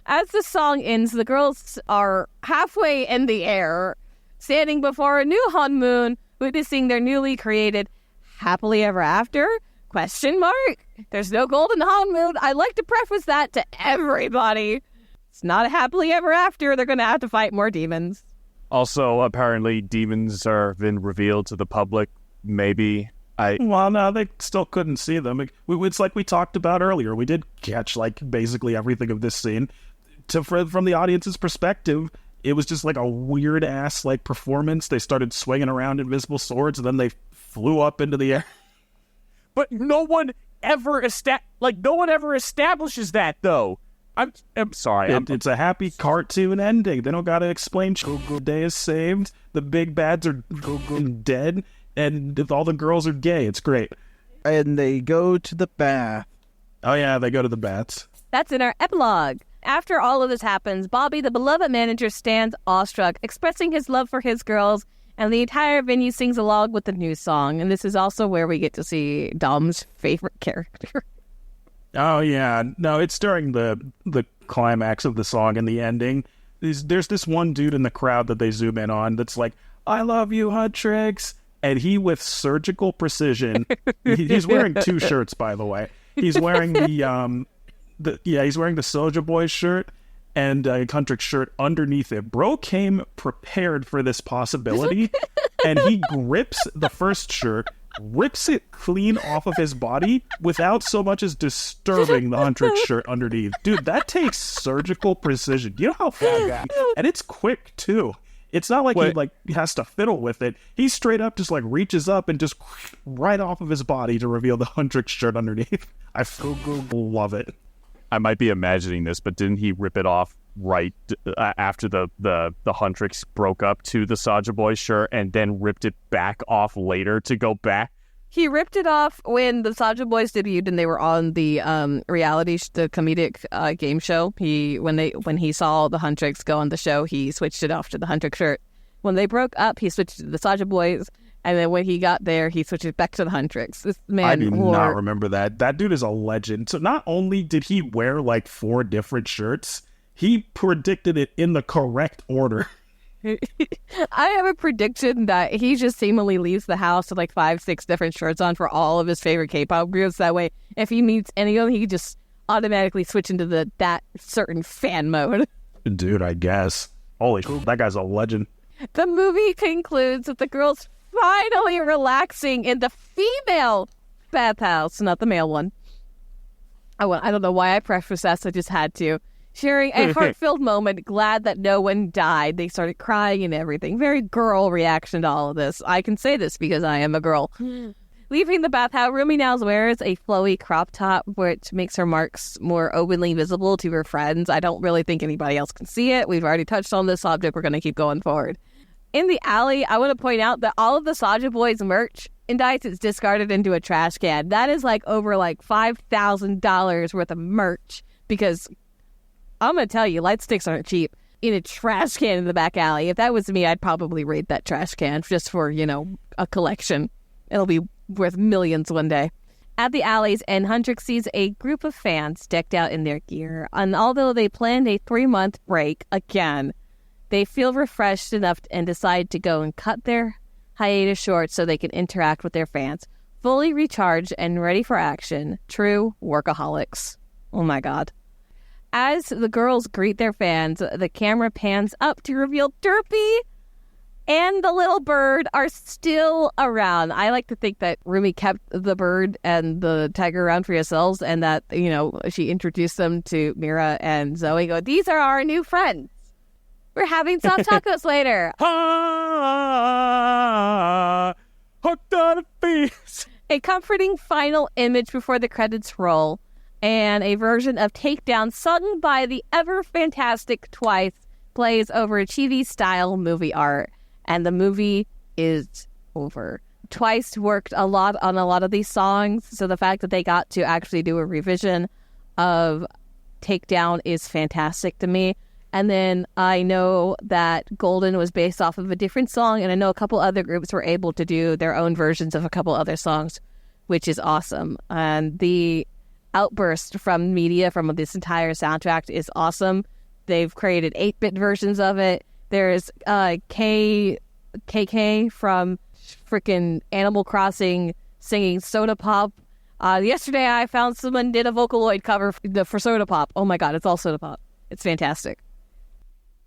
As the song ends, the girls are halfway in the air, standing before a new Hanmoon, witnessing their newly created happily ever after? Question mark? There's no Golden Hanmoon. I'd like to preface that to everybody. It's not a happily ever after. They're going to have to fight more demons. Also, apparently, demons are been revealed to the public. Maybe. Well, no, they still couldn't see them. It's like we talked about earlier. We did catch, like, basically everything of this scene. From the audience's perspective, it was just like a weird-ass, like, performance. They started swinging around invisible swords, and then they flew up into the air. But no one ever no one ever establishes that though. I'm sorry. It's a happy cartoon ending. They don't got to explain. Day is saved. The big bads are dead, and all the girls are gay. It's great. And they go to the bath. Oh yeah, they go to the baths. That's in our epilogue. After all of this happens, Bobby, the beloved manager, stands awestruck, expressing his love for his girls, and the entire venue sings along with the new song. And this is also where we get to see Dom's favorite character. Oh yeah, no, it's during the climax of the song and the ending. There's this one dude in the crowd that they zoom in on that's like, "I love you, Huntrix," and he, with surgical precision, he's wearing 2 shirts, by the way. He's wearing he's wearing the Soulja Boy shirt and a Huntrix shirt underneath it. Bro came prepared for this possibility, and he grips the first shirt, rips it clean off of his body without so much as disturbing the Huntrix shirt underneath. Dude, that takes surgical precision. You know how fast? And it's quick too. It's not like he has to fiddle with it. He straight up just reaches up and just right off of his body to reveal the Huntrix shirt underneath. I love it. I might be imagining this, but didn't he rip it off right after the Huntrix broke up to the Soulja Boy shirt and then ripped it back off later to go back? He ripped it off when the Soulja Boys debuted and they were on the the comedic game show. When he saw the Huntrix go on the show, he switched it off to the Huntrix shirt. When they broke up, he switched to the Soulja Boys, and then when he got there, he switched it back to the Huntrix. This man, I do not remember that. That dude is a legend. So not only did he wear 4 different shirts, he predicted it in the correct order. I have a prediction that he just seemingly leaves the house with 5-6 different shirts on for all of his favorite K-pop groups. That way, if he meets any of them, he can just automatically switch into that certain fan mode. Dude, I guess. Holy shit, that guy's a legend. The movie concludes with the girls finally relaxing in the female bathhouse, not the male one. I don't know why I prefaced that, so I just had to. Sharing a heart-filled moment, glad that no one died. They started crying and everything. Very girl reaction to all of this. I can say this because I am a girl. Leaving the bathhouse, Rumi now wears a flowy crop top, which makes her marks more openly visible to her friends. I don't really think anybody else can see it. We've already touched on this subject. We're going to keep going forward. In the alley, I want to point out that all of the Soulja Boys merch is discarded into a trash can. That is over $5,000 worth of merch because I'm going to tell you, lightsticks aren't cheap. In a trash can in the back alley. If that was me, I'd probably raid that trash can just for, a collection. It'll be worth millions one day. At the alleys, and Huntrix sees a group of fans decked out in their gear. And although they planned a 3-month break, again, they feel refreshed enough and decide to go and cut their hiatus short so they can interact with their fans. Fully recharged and ready for action. True workaholics. Oh my God. As the girls greet their fans, the camera pans up to reveal Derpy and the little bird are still around. I like to think that Rumi kept the bird and the tiger around for yourselves and that, she introduced them to Mira and Zoe. These are our new friends. We're having soft tacos later. Hooked on a feast. A comforting final image before the credits roll. And a version of Takedown sung by the ever-fantastic Twice plays over TV-style movie art. And the movie is over. Twice worked a lot on a lot of these songs, so the fact that they got to actually do a revision of Takedown is fantastic to me. And then I know that Golden was based off of a different song, and I know a couple other groups were able to do their own versions of a couple other songs, which is awesome. And the outburst from media from this entire soundtrack is awesome. They've created 8-bit versions of it. There's KK from freaking Animal Crossing singing Soda Pop. Yesterday I found someone did a Vocaloid cover for Soda Pop. Oh my God, it's all Soda Pop. It's fantastic.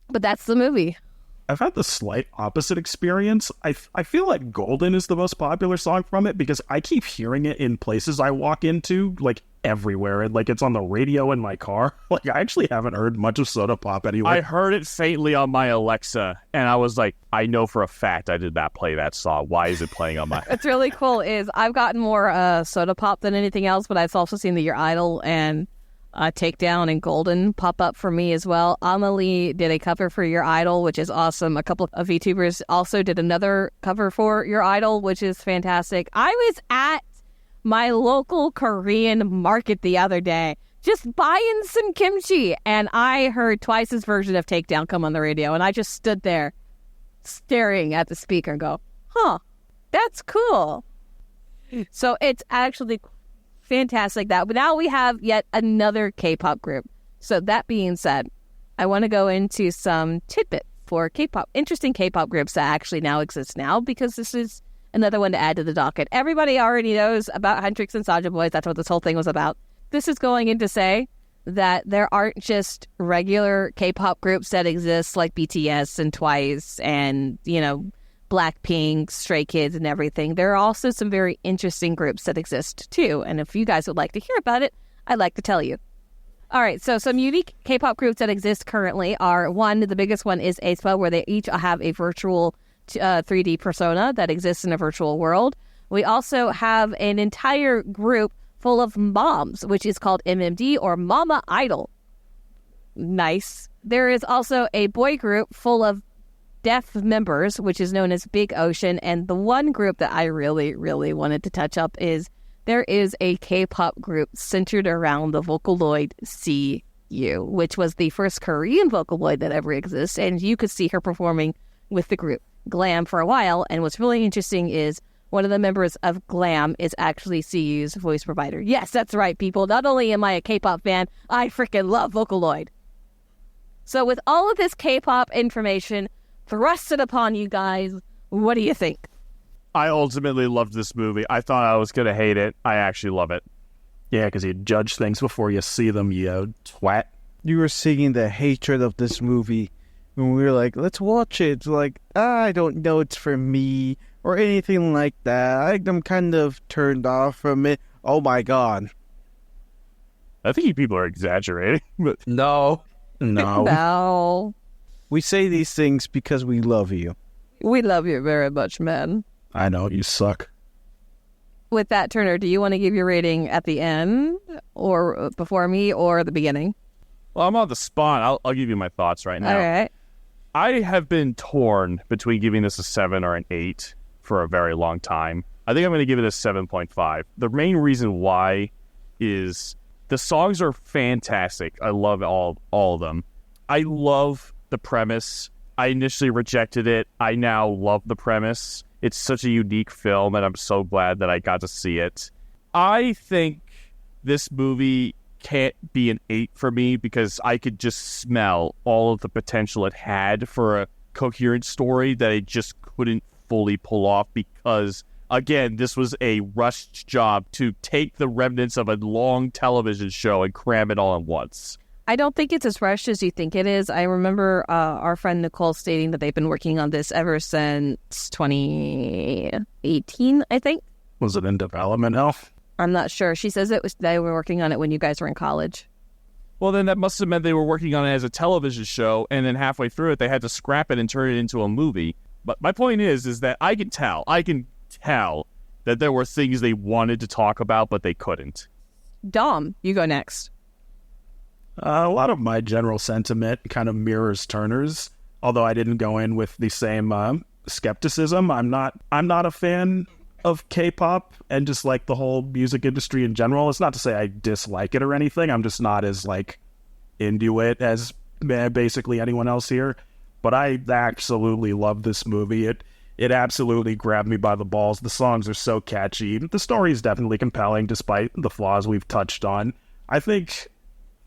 But that's the movie. I've had the slight opposite experience. I feel like Golden is the most popular song from it because I keep hearing it in places I walk into, like everywhere, and like it's on the radio in my car. Like I actually haven't heard much of Soda Pop anywhere. I heard it faintly on my Alexa, and I was like, I know for a fact I did not play that song. Why is it playing on my... What's really cool is I've gotten more Soda Pop than anything else, but I've also seen the Your Idol and Takedown and Golden pop up for me as well. Amelie did a cover for Your Idol, which is awesome. A couple of VTubers also did another cover for Your Idol, which is fantastic. I was at my local Korean market the other day just buying some kimchi, and I heard Twice's version of Takedown come on the radio, and I just stood there staring at the speaker and go, huh, that's cool. So it's actually fantastic that now we have yet another K-pop group. So that being said, I want to go into some tidbits for K-pop, interesting K-pop groups that actually now exist now, because this is another one to add to the docket. Everybody already knows about Hendrix and Soulja Boys. That's what this whole thing was about. This is going in to say that there aren't just regular K-pop groups that exist like BTS and Twice and, you know, Blackpink, Stray Kids, and everything. There are also some very interesting groups that exist too. And if you guys would like to hear about it, I'd like to tell you. All right, so some unique K-pop groups that exist currently are, one, the biggest one is aespa, where they each have a virtual 3D persona that exists in a virtual world. We also have an entire group full of moms, which is called MMD, or Mama Idol. Nice. There is also a boy group full of deaf members, which is known as Big Ocean. And the one group that I really, really wanted to touch up is there is a K-pop group centered around the Vocaloid CU, which was the first Korean Vocaloid that ever exists. And you could see her performing with the group Glam for a while. And what's really interesting is one of the members of Glam is actually CU's voice provider. Yes, that's right, people. Not only am I a K-pop fan, I freaking love Vocaloid. So with all of this K-pop information thrusted upon you guys, what do you think? I ultimately loved this movie. I thought I was going to hate it. I actually love it. Yeah, because you judge things before you see them, you twat. You were singing the hatred of this movie when we were like, let's watch it. Like, I don't know, it's for me or anything like that. I'm kind of turned off from it. Oh my god. I think you people are exaggerating. But No. No. We say these things because we love you. We love you very much, man. I know, you suck. With that, Turner, do you want to give your rating at the end or before me or the beginning? Well, I'm on the spot. I'll give you my thoughts right now. All right. I have been torn between giving this a 7 or an 8 for a very long time. I think I'm going to give it a 7.5. The main reason why is the songs are fantastic. I love all of them. I love the premise. I initially rejected it. I now love the premise. It's such a unique film, and I'm so glad that I got to see it. I think this movie can't be an 8 for me because I could just smell all of the potential it had for a coherent story that it just couldn't fully pull off because, again, this was a rushed job to take the remnants of a long television show and cram it all at once. I don't think it's as rushed as you think it is. I remember our friend Nicole stating that they've been working on this ever since 2018, I think. Was it in development, Elf? I'm not sure. She says they were working on it when you guys were in college. Well, then that must have meant they were working on it as a television show, and then halfway through it, they had to scrap it and turn it into a movie. But my point is that I can tell that there were things they wanted to talk about, but they couldn't. Dom, you go next. A lot of my general sentiment kind of mirrors Turner's, although I didn't go in with the same skepticism. I'm not a fan of K-pop and just like the whole music industry in general. It's not to say I dislike it or anything. I'm just not as like into it as basically anyone else here. But I absolutely love this movie. It absolutely grabbed me by the balls. The songs are so catchy. The story is definitely compelling despite the flaws we've touched on. I think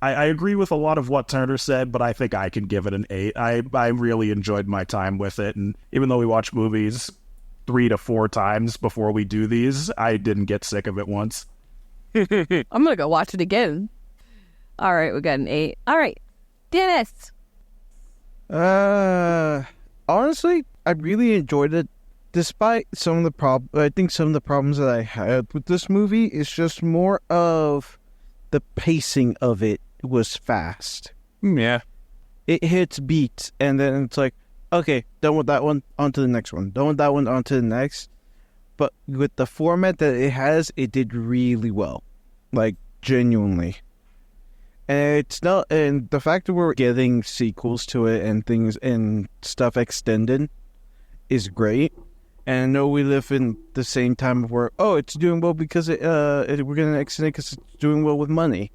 I agree with a lot of what Turner said, but I think I can give it an 8. I really enjoyed my time with it, and even though we watch movies 3 to 4 times before we do these, I didn't get sick of it once. I'm going to go watch it again. All right, we got an 8. All right, Dennis. honestly, I really enjoyed it. Despite some of the I think some of the problems that I had with this movie is just more of the pacing of it was fast. Yeah. It hits beats, and then it's like, okay, done with that one, on to the next one. Done with that one, on to the next. But with the format that it has, it did really well. Like, genuinely. And it's not, and the fact that we're getting sequels to it and things and stuff extended is great. And I know we live in the same time where, it's doing well because we're going to extend it because it's doing well with money.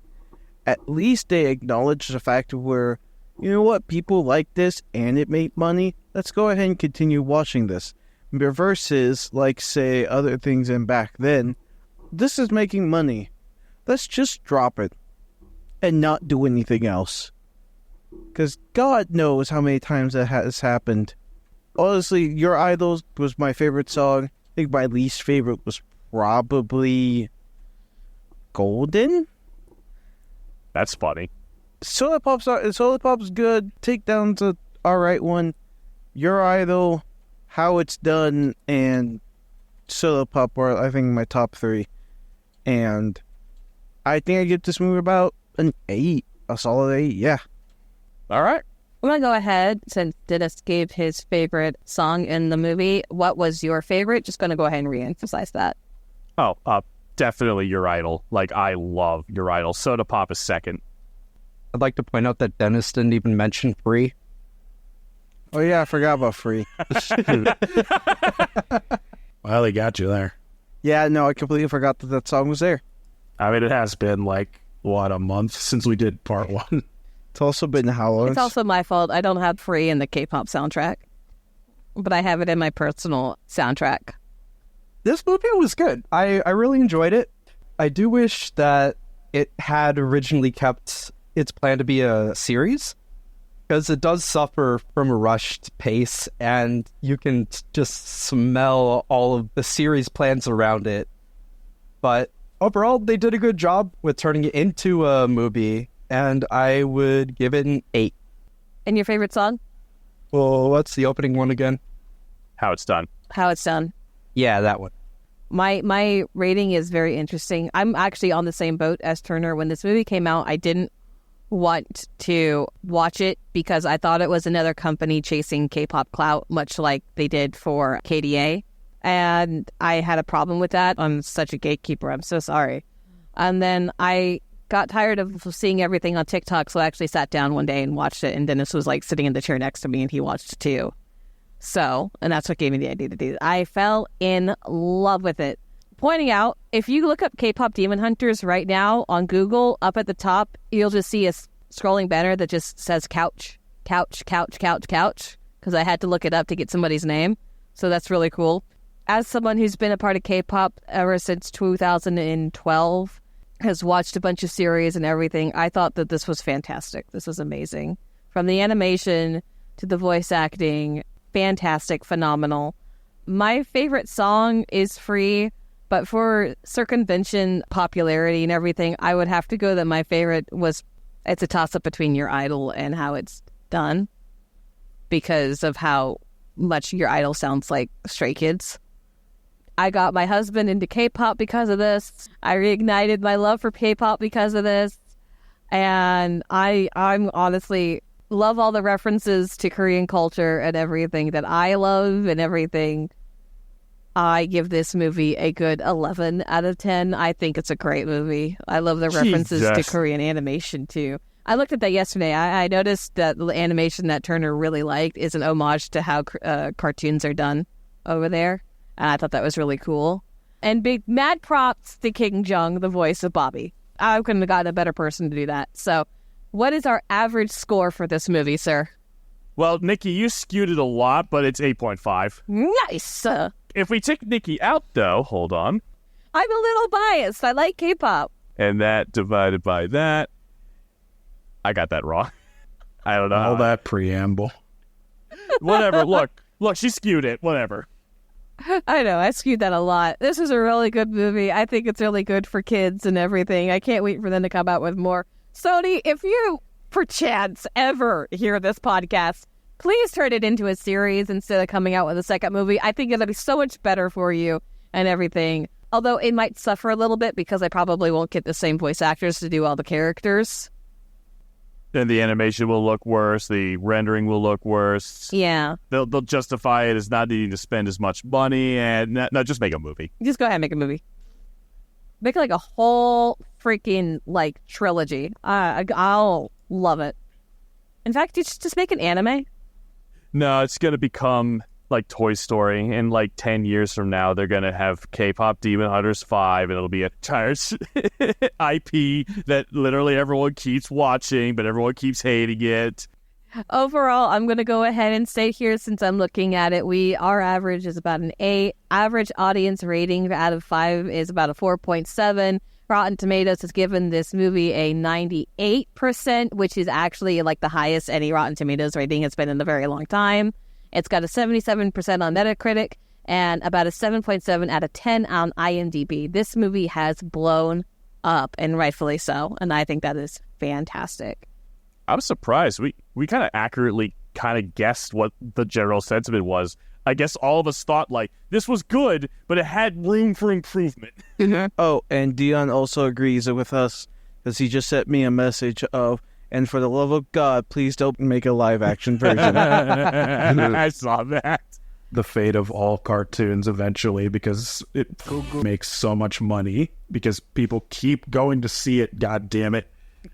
At least they acknowledge the fact where, you know what, people like this and it made money. Let's go ahead and continue watching this. Versus, like, say, other things in back then, this is making money. Let's just drop it and not do anything else. Because God knows how many times that has happened. Honestly, Your Idol was my favorite song. I think my least favorite was probably Golden. That's funny. Soda Pop's good. Takedown's a alright one. Your Idol, How It's Done, and Soda Pop are, I think, my top 3. And I think I give this movie about an 8. A solid 8, yeah. All right. I'm going to go ahead, since Dennis gave his favorite song in the movie. What was your favorite? Just going to go ahead and re-emphasize that. Oh, definitely Your Idol. Like, I love Your Idol. Soda Pop is second. I'd like to point out that Dennis didn't even mention Free. Oh, yeah, I forgot about Free. Well, he got you there. Yeah, no, I completely forgot that song was there. I mean, it has been like, what, a month since we did part 1. It's also been how long? It's also my fault. I don't have Free in the K-pop soundtrack, but I have it in my personal soundtrack. This movie was good. I really enjoyed it. I do wish that it had originally kept its plan to be a series, because it does suffer from a rushed pace, and you can just smell all of the series plans around it. But overall, they did a good job with turning it into a movie, and I would give it an 8. And your favorite song? Well, what's the opening one again? How It's Done. How It's Done. Yeah, that one. My rating is very interesting. I'm actually on the same boat as Turner. When this movie came out, I didn't want to watch it because I thought it was another company chasing K-pop clout, much like they did for KDA. And I had a problem with that. I'm such a gatekeeper. I'm so sorry. And then I got tired of seeing everything on TikTok, so I actually sat down one day and watched it, and Dennis was like sitting in the chair next to me, and he watched it too. So, and that's what gave me the idea to do it. I fell in love with it. Pointing out, if you look up K-pop Demon Hunters right now on Google, up at the top, you'll just see a scrolling banner that just says couch, couch, couch, couch, couch, because I had to look it up to get somebody's name. So that's really cool. As someone who's been a part of K-pop ever since 2012, has watched a bunch of series and everything, I thought that this was fantastic. This was amazing. From the animation to the voice acting, fantastic, phenomenal. My favorite song is Free, but for circumvention, popularity, and everything, I would have to go that my favorite was, it's a toss-up between Your Idol and How It's Done, because of how much Your Idol sounds like Stray Kids. I got my husband into K-pop because of this. I reignited my love for K-pop because of this. And I'm honestly love all the references to Korean culture and everything that I love and everything. I give this movie a good 11 out of 10. I think it's a great movie. I love the references to Korean animation too. I looked at that yesterday. I noticed that the animation that Turner really liked is an homage to how cartoons are done over there. And I thought that was really cool. And big mad props to King Jung, the voice of Bobby. I couldn't have gotten a better person to do that. So what is our average score for this movie, sir? Well, Nikki, you skewed it a lot, but it's 8.5. Nice. If we take Nikki out, though, hold on. I'm a little biased. I like K-pop. And that divided by that, I got that wrong. I don't know. All that preamble. Whatever. Look, she skewed it. Whatever. I know, I skewed that a lot. This is a really good movie. I think it's really good for kids and everything. I can't wait for them to come out with more. Sony, if you, perchance, ever hear this podcast, please turn it into a series instead of coming out with a second movie. I think it'll be so much better for you and everything. Although it might suffer a little bit because I probably won't get the same voice actors to do all the characters. Then the animation will look worse. The rendering will look worse. Yeah. They'll justify it as not needing to spend as much money. And no, just make a movie. Just go ahead and make a movie. Make like a whole freaking like trilogy. I'll love it. In fact, you just make an anime. No, it's going to become like Toy Story. In like 10 years from now, they're going to have K-Pop Demon Hunters 5, and it'll be a entire IP that literally everyone keeps watching, but everyone keeps hating it. Overall, I'm going to go ahead and say here, since I'm looking at it, our average is about an 8. Average audience rating out of 5 is about a 4.7. Rotten Tomatoes has given this movie a 98%, which is actually like the highest any Rotten Tomatoes rating has been in a very long time. It's got a 77% on Metacritic and about a 7.7 out of 10 on IMDb. This movie has blown up, and rightfully so, and I think that is fantastic. I'm surprised. We kind of accurately kind of guessed what the general sentiment was. I guess all of us thought, like, this was good, but it had room for improvement. Oh, and Dion also agrees with us because he just sent me a message of, and for the love of God, please don't make a live-action version. I saw that. The fate of all cartoons eventually, because it makes so much money, because people keep going to see it, God damn it.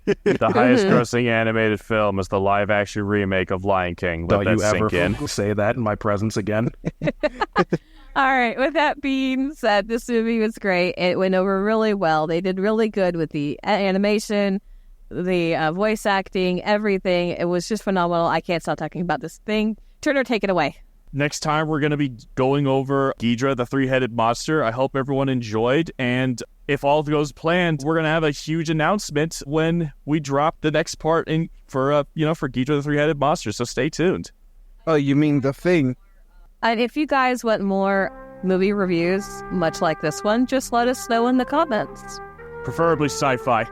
The highest grossing animated film is the live-action remake of Lion King. Let Don't that you ever sink in. say that in my presence again. All right, with that being said, this movie was great. It went over really well. They did really good with the animation, the voice acting, everything. It was just phenomenal. I can't stop talking about this thing. Turner, take it away. Next time, we're going to be going over Ghidra, the three-headed monster. I hope everyone enjoyed. And if all goes planned, we're going to have a huge announcement when we drop the next part for Ghidra, the three-headed monster. So stay tuned. Oh, you mean The Thing? And if you guys want more movie reviews, much like this one, just let us know in the comments. Preferably sci-fi.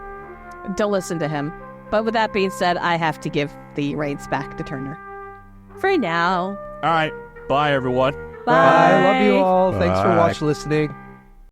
Don't listen to him. But with that being said, I have to give the reins back to Turner. For now. All right. Bye, everyone. Bye. Love you all. Thanks for Bye. listening.